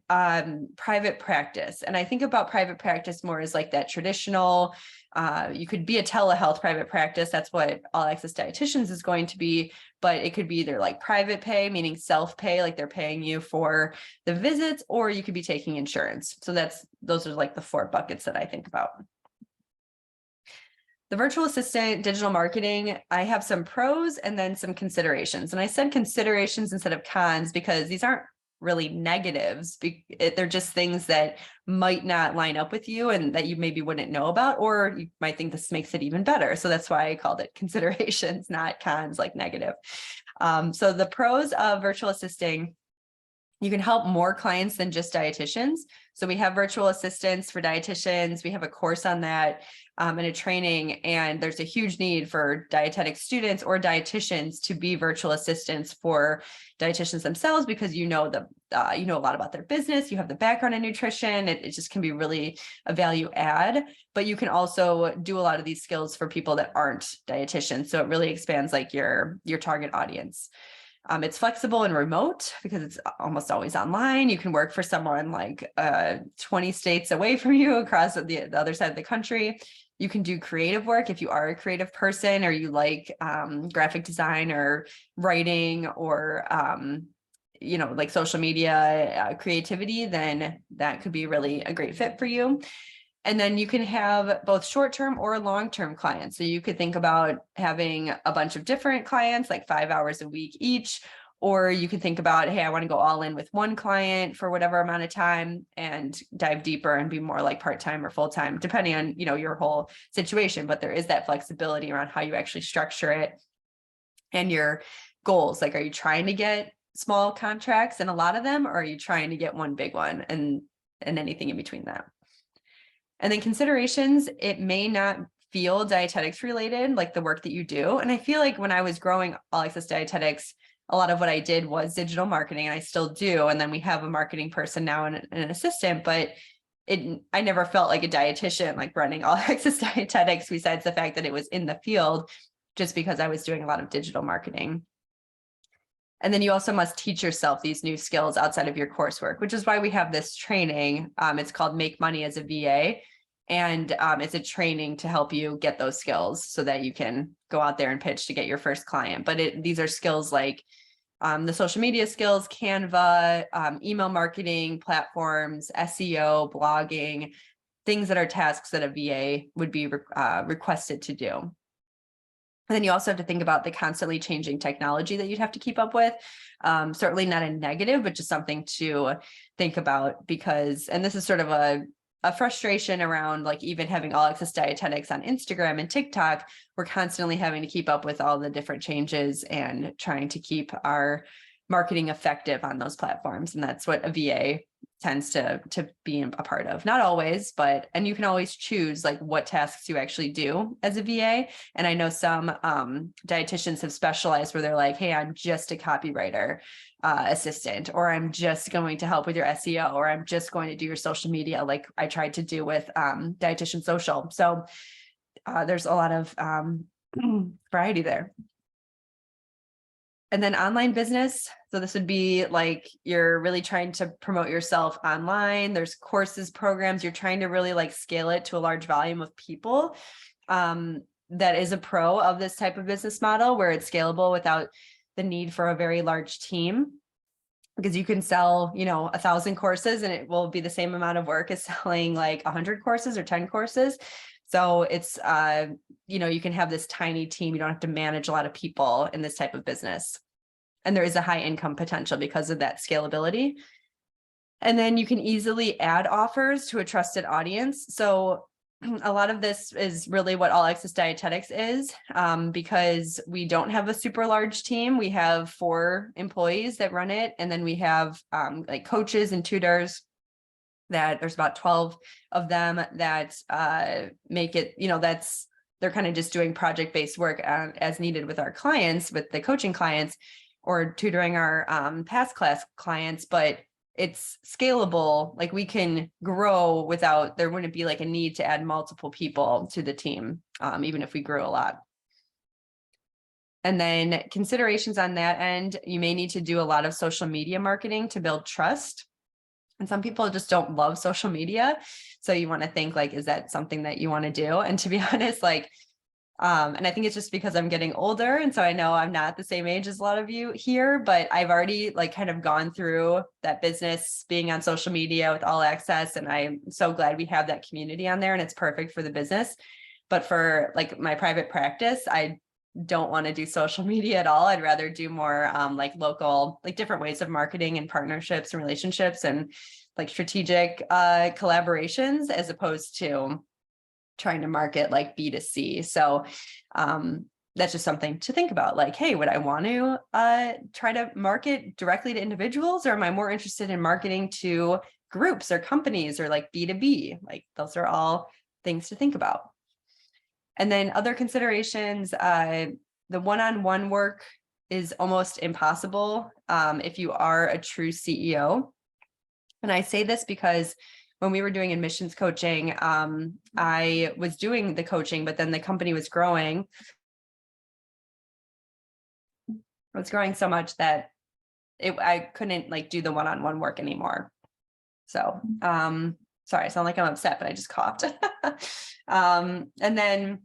private practice. And I think about private practice more as like that traditional, you could be a telehealth private practice. That's what All Access Dietitians is going to be, but it could be either like private pay, meaning self-pay, like they're paying you for the visits, or you could be taking insurance. So those are like the 4 buckets that I think about. The virtual assistant digital marketing, I have some pros and then some considerations. And I said considerations instead of cons because these aren't really negatives. They're just things that might not line up with you and that you maybe wouldn't know about, or you might think this makes it even better. So that's why I called it considerations, not cons, like negative. So the pros of virtual assisting: you can help more clients than just dietitians. So we have virtual assistants for dietitians. We have a course on that and a training, and there's a huge need for dietetic students or dietitians to be virtual assistants for dietitians themselves, because you know a lot about their business, you have the background in nutrition, it just can be really a value add. But you can also do a lot of these skills for people that aren't dietitians. So it really expands like your target audience. It's flexible and remote because it's almost always online. You can work for someone like 20 states away from you, across the other side of the country. You can do creative work if you are a creative person, or you like graphic design or writing, or like social media creativity, then that could be really a great fit for you. And then you can have both short-term or long-term clients. So you could think about having a bunch of different clients, like 5 hours a week each, or you could think about, hey, I want to go all in with one client for whatever amount of time and dive deeper and be more like part-time or full-time, depending on, your whole situation. But there is that flexibility around how you actually structure it and your goals. Like, are you trying to get small contracts and a lot of them, or are you trying to get one big one and anything in between that? And then considerations: it may not feel dietetics related, like the work that you do. And I feel like when I was growing All Access Dietetics, a lot of what I did was digital marketing, and I still do. And then we have a marketing person now and an assistant, but I never felt like a dietitian, like running All Access Dietetics, besides the fact that it was in the field, just because I was doing a lot of digital marketing. And then you also must teach yourself these new skills outside of your coursework, which is why we have this training. It's called Make Money as a VA. And it's a training to help you get those skills so that you can go out there and pitch to get your first client. But these are skills like the social media skills, Canva, email marketing platforms, SEO, blogging, things that are tasks that a VA would be requested to do. And then you also have to think about the constantly changing technology that you'd have to keep up with. Certainly not a negative, but just something to think about because, and this is sort of a frustration around like even having All Access Dietetics on Instagram and TikTok, we're constantly having to keep up with all the different changes and trying to keep our marketing effective on those platforms. And that's what a VA tends to be a part of. Not always, and you can always choose like what tasks you actually do as a VA. And I know some dietitians have specialized where they're like, hey, I'm just a copywriter assistant, or I'm just going to help with your SEO, or I'm just going to do your social media, like I tried to do with Dietitian Social. So there's a lot of variety there. And then online business. So this would be like you're really trying to promote yourself online. There's courses, programs. You're trying to really like scale it to a large volume of people. That is a pro of this type of business model where it's scalable without the need for a very large team. Because you can sell, 1,000 courses and it will be the same amount of work as selling like 100 courses or 10 courses. So it's, you can have this tiny team. You don't have to manage a lot of people in this type of business. And there is a high income potential because of that scalability. And then you can easily add offers to a trusted audience. So a lot of this is really what All Access Dietetics is, because we don't have a super large team. We have 4 employees that run it. And then we have like coaches and tutors that there's about 12 of them that make it, they're kind of just doing project-based work as needed with our clients, with the coaching clients or tutoring our past class clients, but it's scalable. Like we can grow without, there wouldn't be like a need to add multiple people to the team, even if we grew a lot. And then considerations on that end, you may need to do a lot of social media marketing to build trust. And some people just don't love social media. So you want to think like, is that something that you want to do? And to be honest, like, and I think it's just because I'm getting older. And so I know I'm not the same age as a lot of you here, but I've already like kind of gone through that business being on social media with All Access. And I'm so glad we have that community on there and it's perfect for the business. But for like my private practice, I don't want to do social media at all. I'd rather do more like local, like different ways of marketing and partnerships and relationships and like strategic collaborations as opposed to trying to market like B2C. So that's just something to think about. Like, hey, would I want to try to market directly to individuals, or am I more interested in marketing to groups or companies or like B2B? Like those are all things to think about. And then other considerations, the one-on-one work is almost impossible if you are a true CEO. And I say this because when we were doing admissions coaching, I was doing the coaching, but then the company was growing. It was growing so much that I couldn't like do the one-on-one work anymore. So, sorry, I sound like I'm upset, but I just coughed. And then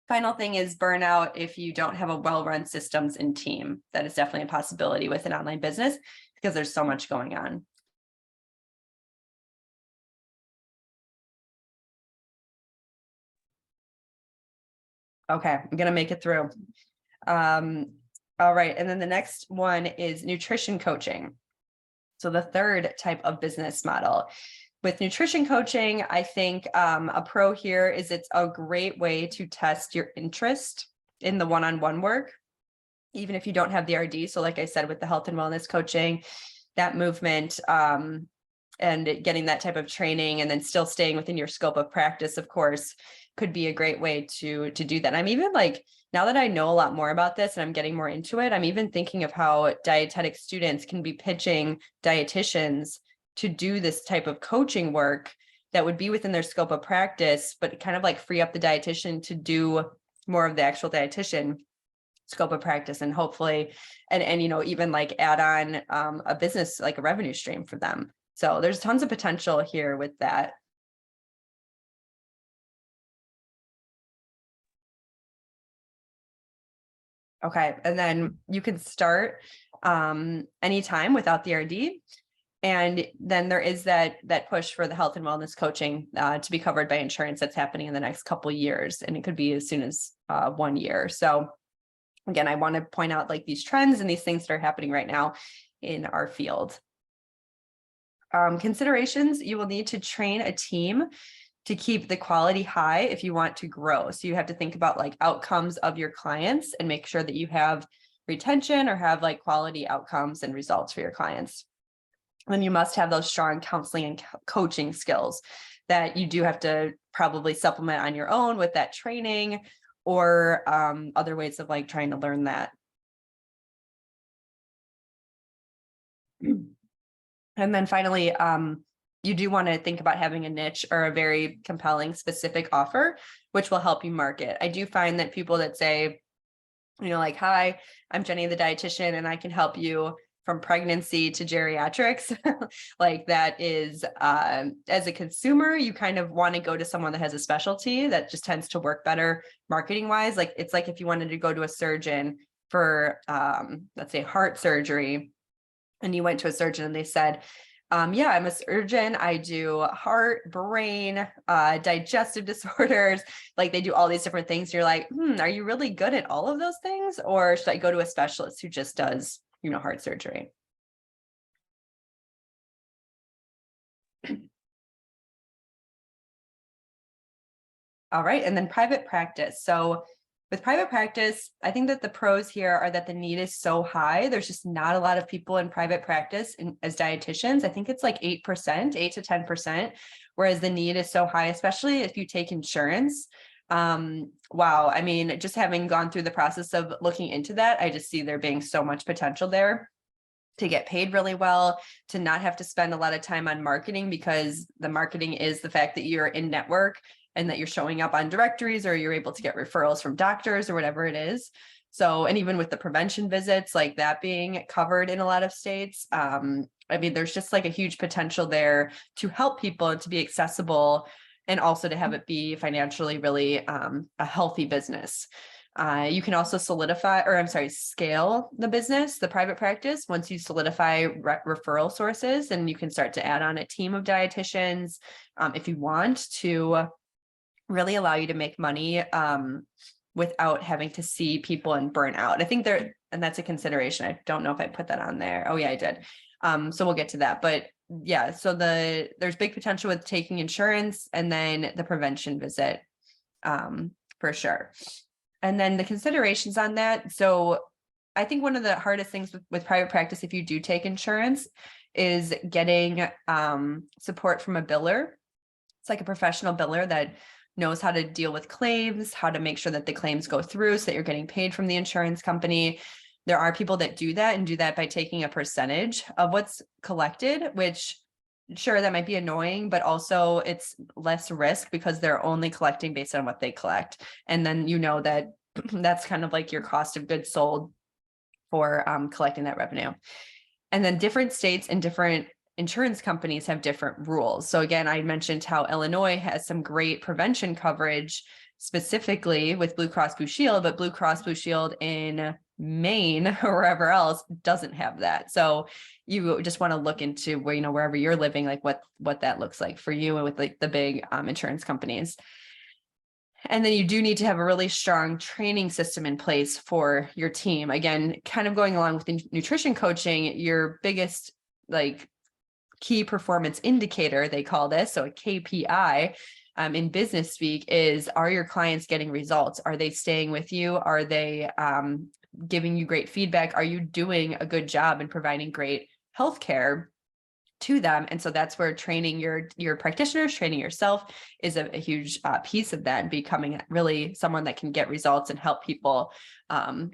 final thing is burnout if you don't have a well-run systems and team. That is definitely a possibility with an online business because there's so much going on. Okay, I'm gonna make it through. All right, and then the next one is nutrition coaching. So the third type of business model. With nutrition coaching, I think a pro here is it's a great way to test your interest in the one-on-one work, even if you don't have the RD. So like I said, with the health and wellness coaching, that movement and getting that type of training and then still staying within your scope of practice, of course, could be a great way to do that. I'm even like, now that I know a lot more about this and I'm getting more into it, I'm even thinking of how dietetic students can be pitching dietitians to do this type of coaching work that would be within their scope of practice, but kind of like free up the dietitian to do more of the actual dietitian scope of practice, and hopefully, and even like add on a business, like a revenue stream for them. So there's tons of potential here with that. Okay, and then you can start anytime without the RD. And then there is that push for the health and wellness coaching to be covered by insurance that's happening in the next couple of years. And it could be as soon as 1 year. So again, I want to point out like these trends and these things that are happening right now in our field. Considerations: you will need to train a team to keep the quality high if you want to grow. So you have to think about like outcomes of your clients and make sure that you have retention or have like quality outcomes and results for your clients. Then you must have those strong counseling and coaching skills that you do have to probably supplement on your own with that training or other ways of like trying to learn that. And then finally, you do want to think about having a niche or a very compelling specific offer, which will help you market. I do find that people that say, like, hi, I'm Jenny, the dietitian, and I can help you from pregnancy to geriatrics. Like that is, as a consumer, you kind of want to go to someone that has a specialty that just tends to work better marketing wise. Like it's like if you wanted to go to a surgeon for, let's say heart surgery, and you went to a surgeon and they said, yeah, I'm a surgeon. I do heart, brain, digestive disorders. Like they do all these different things. You're like, are you really good at all of those things? Or should I go to a specialist who just does, heart surgery? All right. And then private practice. So with private practice, I think that the pros here are that the need is so high. There's just not a lot of people in private practice as dietitians. I think it's like 8%, 8 to 10%, whereas the need is so high, especially if you take insurance. Wow. I mean, just having gone through the process of looking into that, I just see there being so much potential there to get paid really well, to not have to spend a lot of time on marketing, because the marketing is the fact that you're in network and that you're showing up on directories, or you're able to get referrals from doctors or whatever it is. So, and even with the prevention visits, like that being covered in a lot of states, I mean, there's just like a huge potential there to help people and to be accessible, and also to have it be financially really a healthy business. You can also scale the business, the private practice, once you solidify referral sources, and you can start to add on a team of dietitians if you want to really allow you to make money without having to see people and burn out. I think and that's a consideration. I don't know if I put that on there. Oh yeah, I did. So we'll get to that, but yeah, so there's big potential with taking insurance, and then the prevention visit for sure. And then the considerations on that. So I think one of the hardest things with private practice, if you do take insurance, is getting support from a biller. It's like a professional biller that knows how to deal with claims, how to make sure that the claims go through so that you're getting paid from the insurance company. There are people that do that, and do that by taking a percentage of what's collected, which sure, that might be annoying, but also it's less risk because they're only collecting based on what they collect. And then that that's kind of like your cost of goods sold for collecting that revenue. And then different states and different insurance companies have different rules. So again, I mentioned how Illinois has some great prevention coverage, specifically with Blue Cross Blue Shield, but Blue Cross Blue Shield in Maine or wherever else doesn't have that. So you just want to look into where, wherever you're living, like what that looks like for you with like the big insurance companies. And then you do need to have a really strong training system in place for your team. Again, kind of going along with the nutrition coaching, your biggest like key performance indicator, they call this, so a KPI in business speak, is, are your clients getting results? Are they staying with you? Are they giving you great feedback? Are you doing a good job in providing great healthcare to them? And so that's where training your practitioners, training yourself is a huge piece of that, and becoming really someone that can get results and help people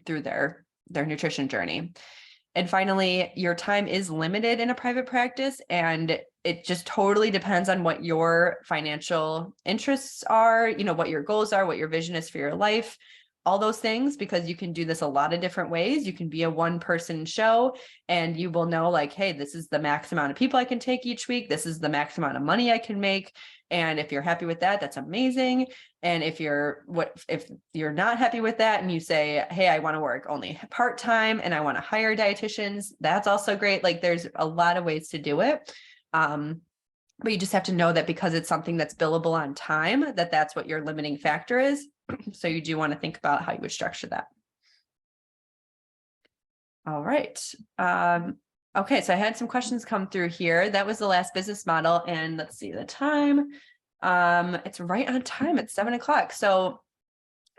through their nutrition journey. And finally, your time is limited in a private practice, and it just totally depends on what your financial interests are, what your goals are, what your vision is for your life. all those things, because you can do this a lot of different ways. You can be a one-person show and you will know like, hey, this is the max amount of people I can take each week. This is the max amount of money I can make. And if you're happy with that, that's amazing. And if you're not happy with that and you say, hey, I want to work only part-time and I want to hire dietitians, that's also great. Like there's a lot of ways to do it. But you just have to know that because it's something that's billable on time, that's what your limiting factor is. So you do want to think about how you would structure that. All right. Okay, so I had some questions come through here. That was the last business model. And let's see the time. It's right on time. It's 7 o'clock. So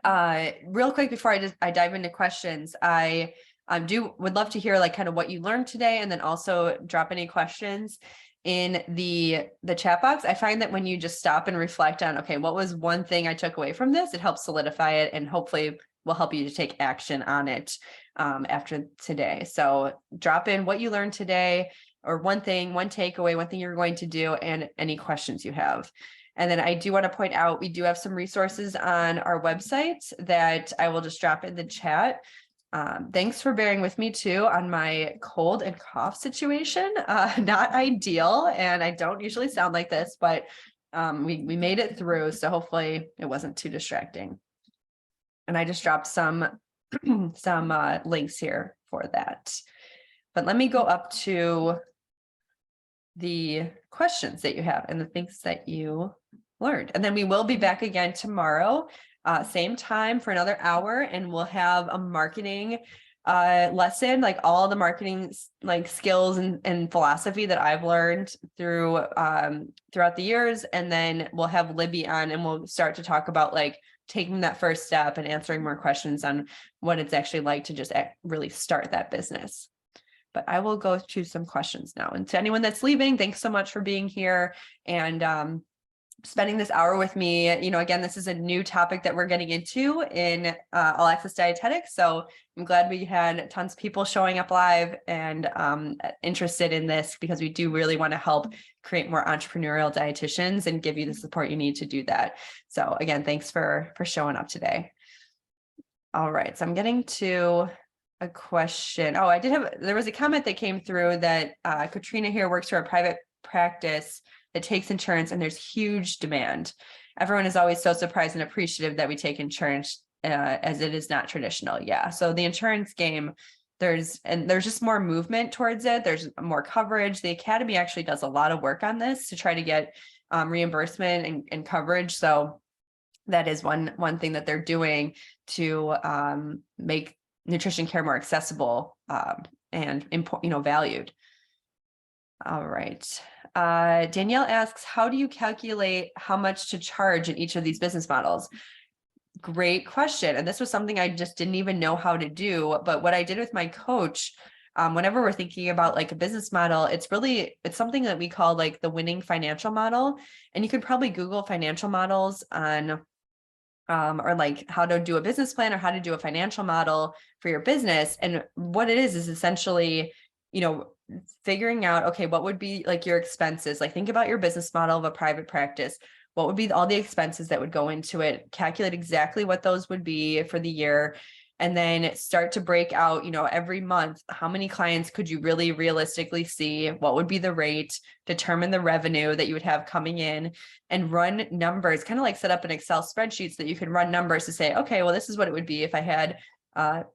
real quick before I dive into questions, I would love to hear like kind of what you learned today, and then also drop any questions in the chat box. I find that when you just stop and reflect on, okay, what was one thing I took away from this, it helps solidify it and hopefully will help you to take action on it after today. So drop in what you learned today, or one takeaway, one thing you're going to do, and any questions you have. And then I do want to point out, we do have some resources on our website that I will just drop in the chat. Thanks for bearing with me too on my cold and cough situation. Not ideal, and I don't usually sound like this, but we made it through. So hopefully it wasn't too distracting. And I just dropped some links here for that. But let me go up to the questions that you have and the things that you learned. And then we will be back again tomorrow, same time for another hour, and we'll have a marketing lesson, like all the marketing like skills and philosophy that I've learned throughout the years. And then we'll have Libby on and we'll start to talk about like taking that first step and answering more questions on what it's actually like to just really start that business. But I will go to some questions now. And to anyone that's leaving, thanks so much for being here and spending this hour with me. You know, again, this is a new topic that we're getting into in All Access Dietetics. So I'm glad we had tons of people showing up live and interested in this, because we do really want to help create more entrepreneurial dietitians and give you the support you need to do that. So again, thanks for showing up today. All right, so I'm getting to a question. Oh, there was a comment that came through that Katrina here works for a private practice that takes insurance and there's huge demand. Everyone is always so surprised and appreciative that we take insurance as it is not traditional. Yeah. So the insurance game, there's just more movement towards it. There's more coverage. The Academy actually does a lot of work on this to try to get reimbursement and coverage. So that is one thing that they're doing to make nutrition care more accessible and valued. All right. Danielle asks, how do you calculate how much to charge in each of these business models? Great question. And this was something I just didn't even know how to do. But what I did with my coach, whenever we're thinking about like a business model, it's something that we call like the winning financial model. And you could probably Google financial models on or like how to do a business plan or how to do a financial model for your business. And what it is essentially, figuring out, okay, what would be like your expenses? Like think about your business model of a private practice. What would be all the expenses that would go into it? Calculate exactly what those would be for the year. And then start to break out, every month, how many clients could you really realistically see? What would be the rate? Determine the revenue that you would have coming in and run numbers, kind of like set up an Excel spreadsheet so that you can run numbers to say, okay, well, this is what it would be if I had, 10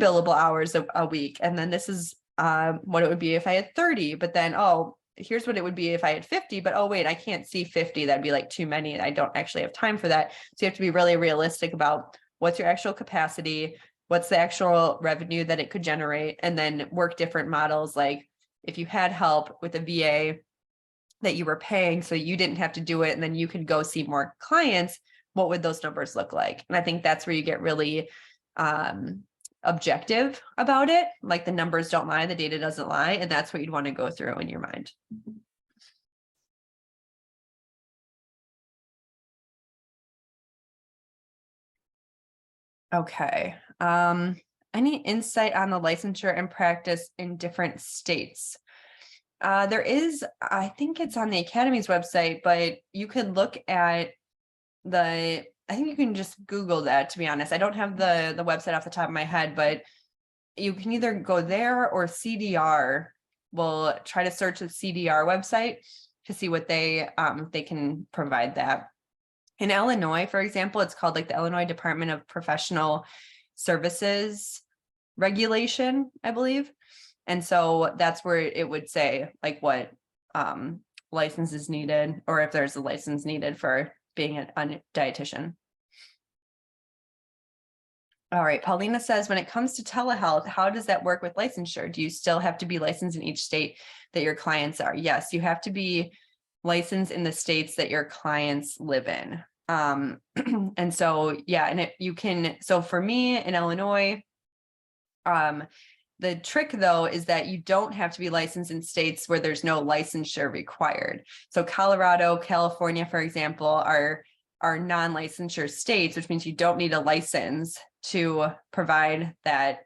billable hours a week. And then this is what it would be if I had 30, but then, here's what it would be if I had 50, but oh, wait, I can't see 50. That'd be like too many. And I don't actually have time for that. So you have to be really realistic about what's your actual capacity, what's the actual revenue that it could generate, and then work different models. Like if you had help with a VA that you were paying so you didn't have to do it, and then you could go see more clients, what would those numbers look like? And I think that's where you get really objective about it. Like the numbers don't lie, the data doesn't lie. And that's what you'd want to go through in your mind. Okay. Any insight on the licensure and practice in different states? There is, I think it's on the Academy's website, but you could look at I think you can just Google that, to be honest. I don't have the website off the top of my head, but you can either go there or CDR. We'll try to search the CDR website to see what they can provide that. In Illinois, for example, it's called like the Illinois Department of Professional Services Regulation, I believe. And so that's where it would say like what license is needed, or if there's a license needed for being a dietitian. All right, Paulina says, when it comes to telehealth, how does that work with licensure? Do you still have to be licensed in each state that your clients are? Yes, you have to be licensed in the states that your clients live in. And so, yeah, and you can, so for me in Illinois, the trick though is that you don't have to be licensed in states where there's no licensure required. So Colorado, California, for example, are non-licensure states, which means you don't need a license to provide that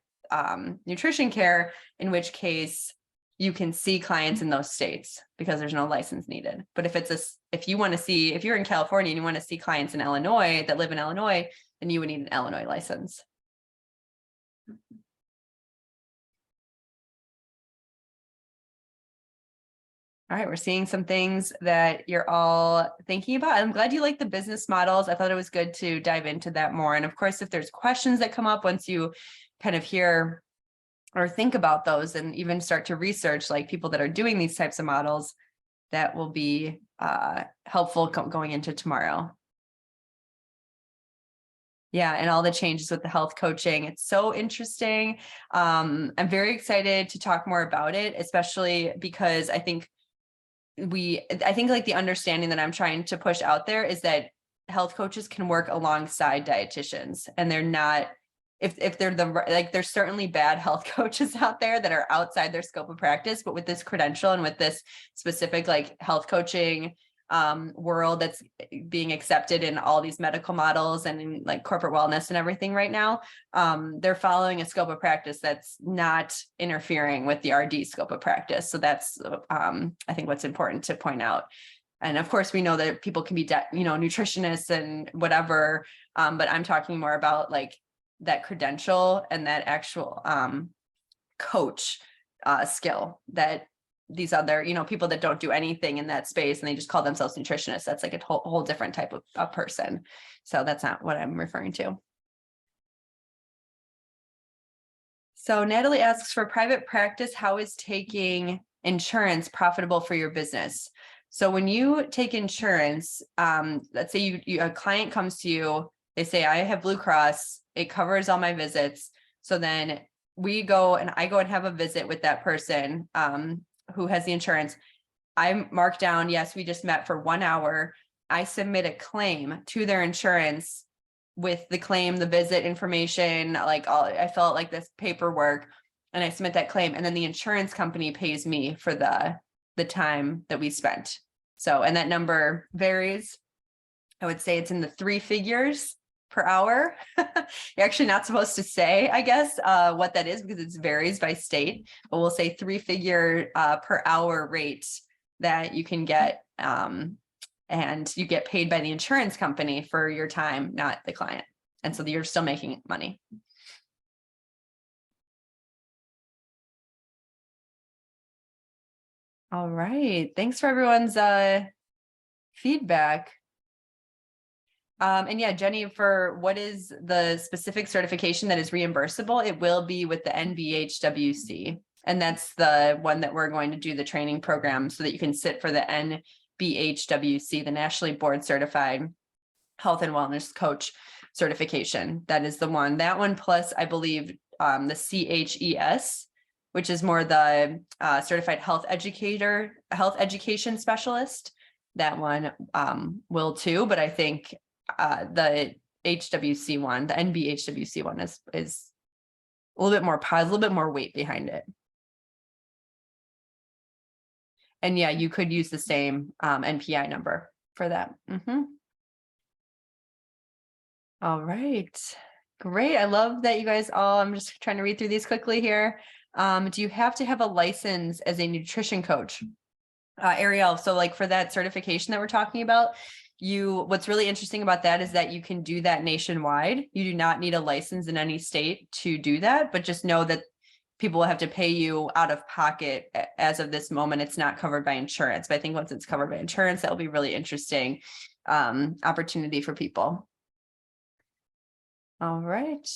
nutrition care, in which case you can see clients in those states because there's no license needed. But if you're in California and you want to see clients in Illinois that live in Illinois, then you would need an Illinois license. All right, we're seeing some things that you're all thinking about. I'm glad you like the business models. I thought it was good to dive into that more. And of course, if there's questions that come up once you kind of hear or think about those and even start to research like people that are doing these types of models, that will be helpful going into tomorrow. Yeah, and all the changes with the health coaching. It's so interesting. I'm very excited to talk more about it, especially because I think like the understanding that I'm trying to push out there is that health coaches can work alongside dietitians, and they're not, if they're there's certainly bad health coaches out there that are outside their scope of practice, but with this credential and with this specific like health coaching world that's being accepted in all these medical models and in like corporate wellness and everything right now, they're following a scope of practice that's not interfering with the RD scope of practice. So that's I think what's important to point out. And of course, we know that people can be nutritionists and whatever, but I'm talking more about like that credential and that actual coach skill that these other, people that don't do anything in that space and they just call themselves nutritionists. That's like a whole different type of person. So that's not what I'm referring to. So Natalie asks, for private practice, how is taking insurance profitable for your business? So when you take insurance, let's say a client comes to you, they say, I have Blue Cross, it covers all my visits. So then I go and have a visit with that person who has the insurance. I mark down, yes, we just met for 1 hour. I submit a claim to their insurance with the claim, the visit information, I fill out like this paperwork and I submit that claim. And then the insurance company pays me for the time that we spent. So, and that number varies. I would say it's in the 3 figures per hour. You're actually not supposed to say, I guess, what that is because it varies by state, but we'll say 3-figure per hour rate that you can get. And you get paid by the insurance company for your time, not the client. And so you're still making money. All right. Thanks for everyone's feedback. And yeah, Jenny, for what is the specific certification that is reimbursable, it will be with the NBHWC. And that's the one that we're going to do the training program so that you can sit for the NBHWC, the Nationally Board Certified Health and Wellness Coach certification. That is the one. That one plus, I believe, the CHES, which is more the Certified Health Education Specialist. That one will too, but I think the HWC one, the NBHWC one is a little bit more a little bit more weight behind it. And yeah, you could use the same NPI number for that. All right, great. I love that you guys all, I'm just trying to read through these quickly here. Do you have to have a license as a nutrition coach? Ariel, so like for that certification that we're talking about, what's really interesting about that is that you can do that nationwide. You do not need a license in any state to do that, but just know that people will have to pay you out of pocket. As of this moment, it's not covered by insurance, but I think once it's covered by insurance, that'll be really interesting opportunity for people. All right.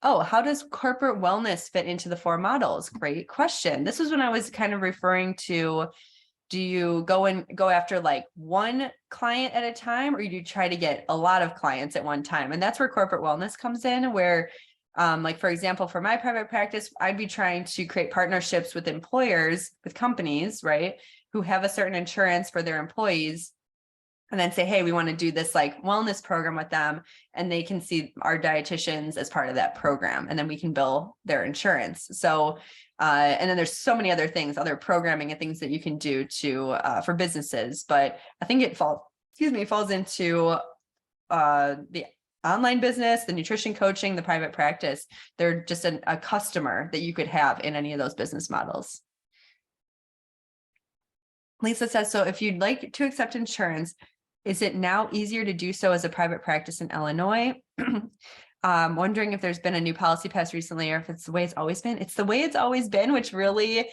Oh, how does corporate wellness fit into the 4 models? Great question. This was when I was kind of referring to, do you go after like one client at a time, or do you try to get a lot of clients at one time? And that's where corporate wellness comes in, where like, for example, for my private practice, I'd be trying to create partnerships with employers, with companies, right, who have a certain insurance for their employees, and then say, hey, we want to do this like wellness program with them, and they can see our dietitians as part of that program, and then we can bill their insurance. So, and then there's so many other things, other programming and things that you can do to for businesses. But I think it falls into the online business, the nutrition coaching, the private practice. They're just a customer that you could have in any of those business models. Lisa says, so if you'd like to accept insurance, is it now easier to do so as a private practice in Illinois? Wondering if there's been a new policy passed recently, or if it's the way it's always been. It's the way it's always been, which really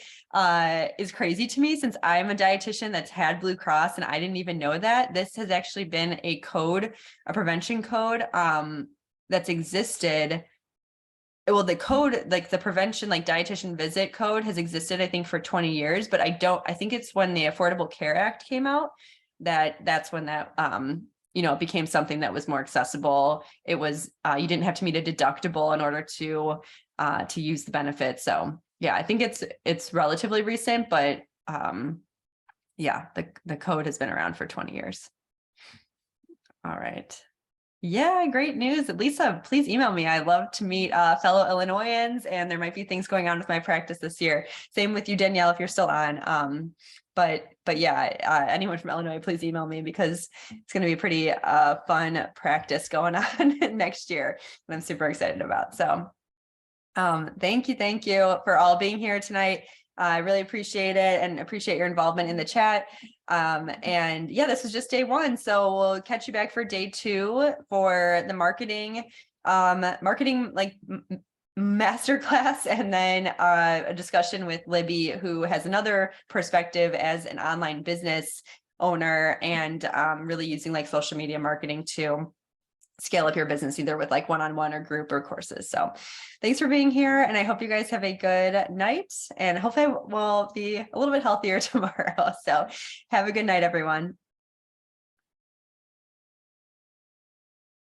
is crazy to me, since I'm a dietitian that's had Blue Cross and I didn't even know that. This has actually been a code, a prevention code that's existed. Well, the code, like the prevention, like dietitian visit code, has existed, I think, for 20 years, but I think it's when the Affordable Care Act came out, that's when that it became something that was more accessible. It was you didn't have to meet a deductible in order to use the benefit. So yeah, I think it's relatively recent, but yeah, the code has been around for 20 years. All right. Yeah, great news. Lisa, please email me. I love to meet fellow Illinoisans, and there might be things going on with my practice this year. Same with you, Danielle, if you're still on. But yeah, anyone from Illinois, please email me, because it's going to be a pretty fun practice going on next year that I'm super excited about. So thank you for all being here tonight. I really appreciate it, and appreciate your involvement in the chat. And yeah, this is just day 1. So we'll catch you back for day 2 for the marketing like masterclass, and then a discussion with Libby, who has another perspective as an online business owner, and really using like social media marketing to scale up your business, either with like one-on-one or group or courses. So thanks for being here, and I hope you guys have a good night, and hopefully we'll be a little bit healthier tomorrow. So have a good night, everyone.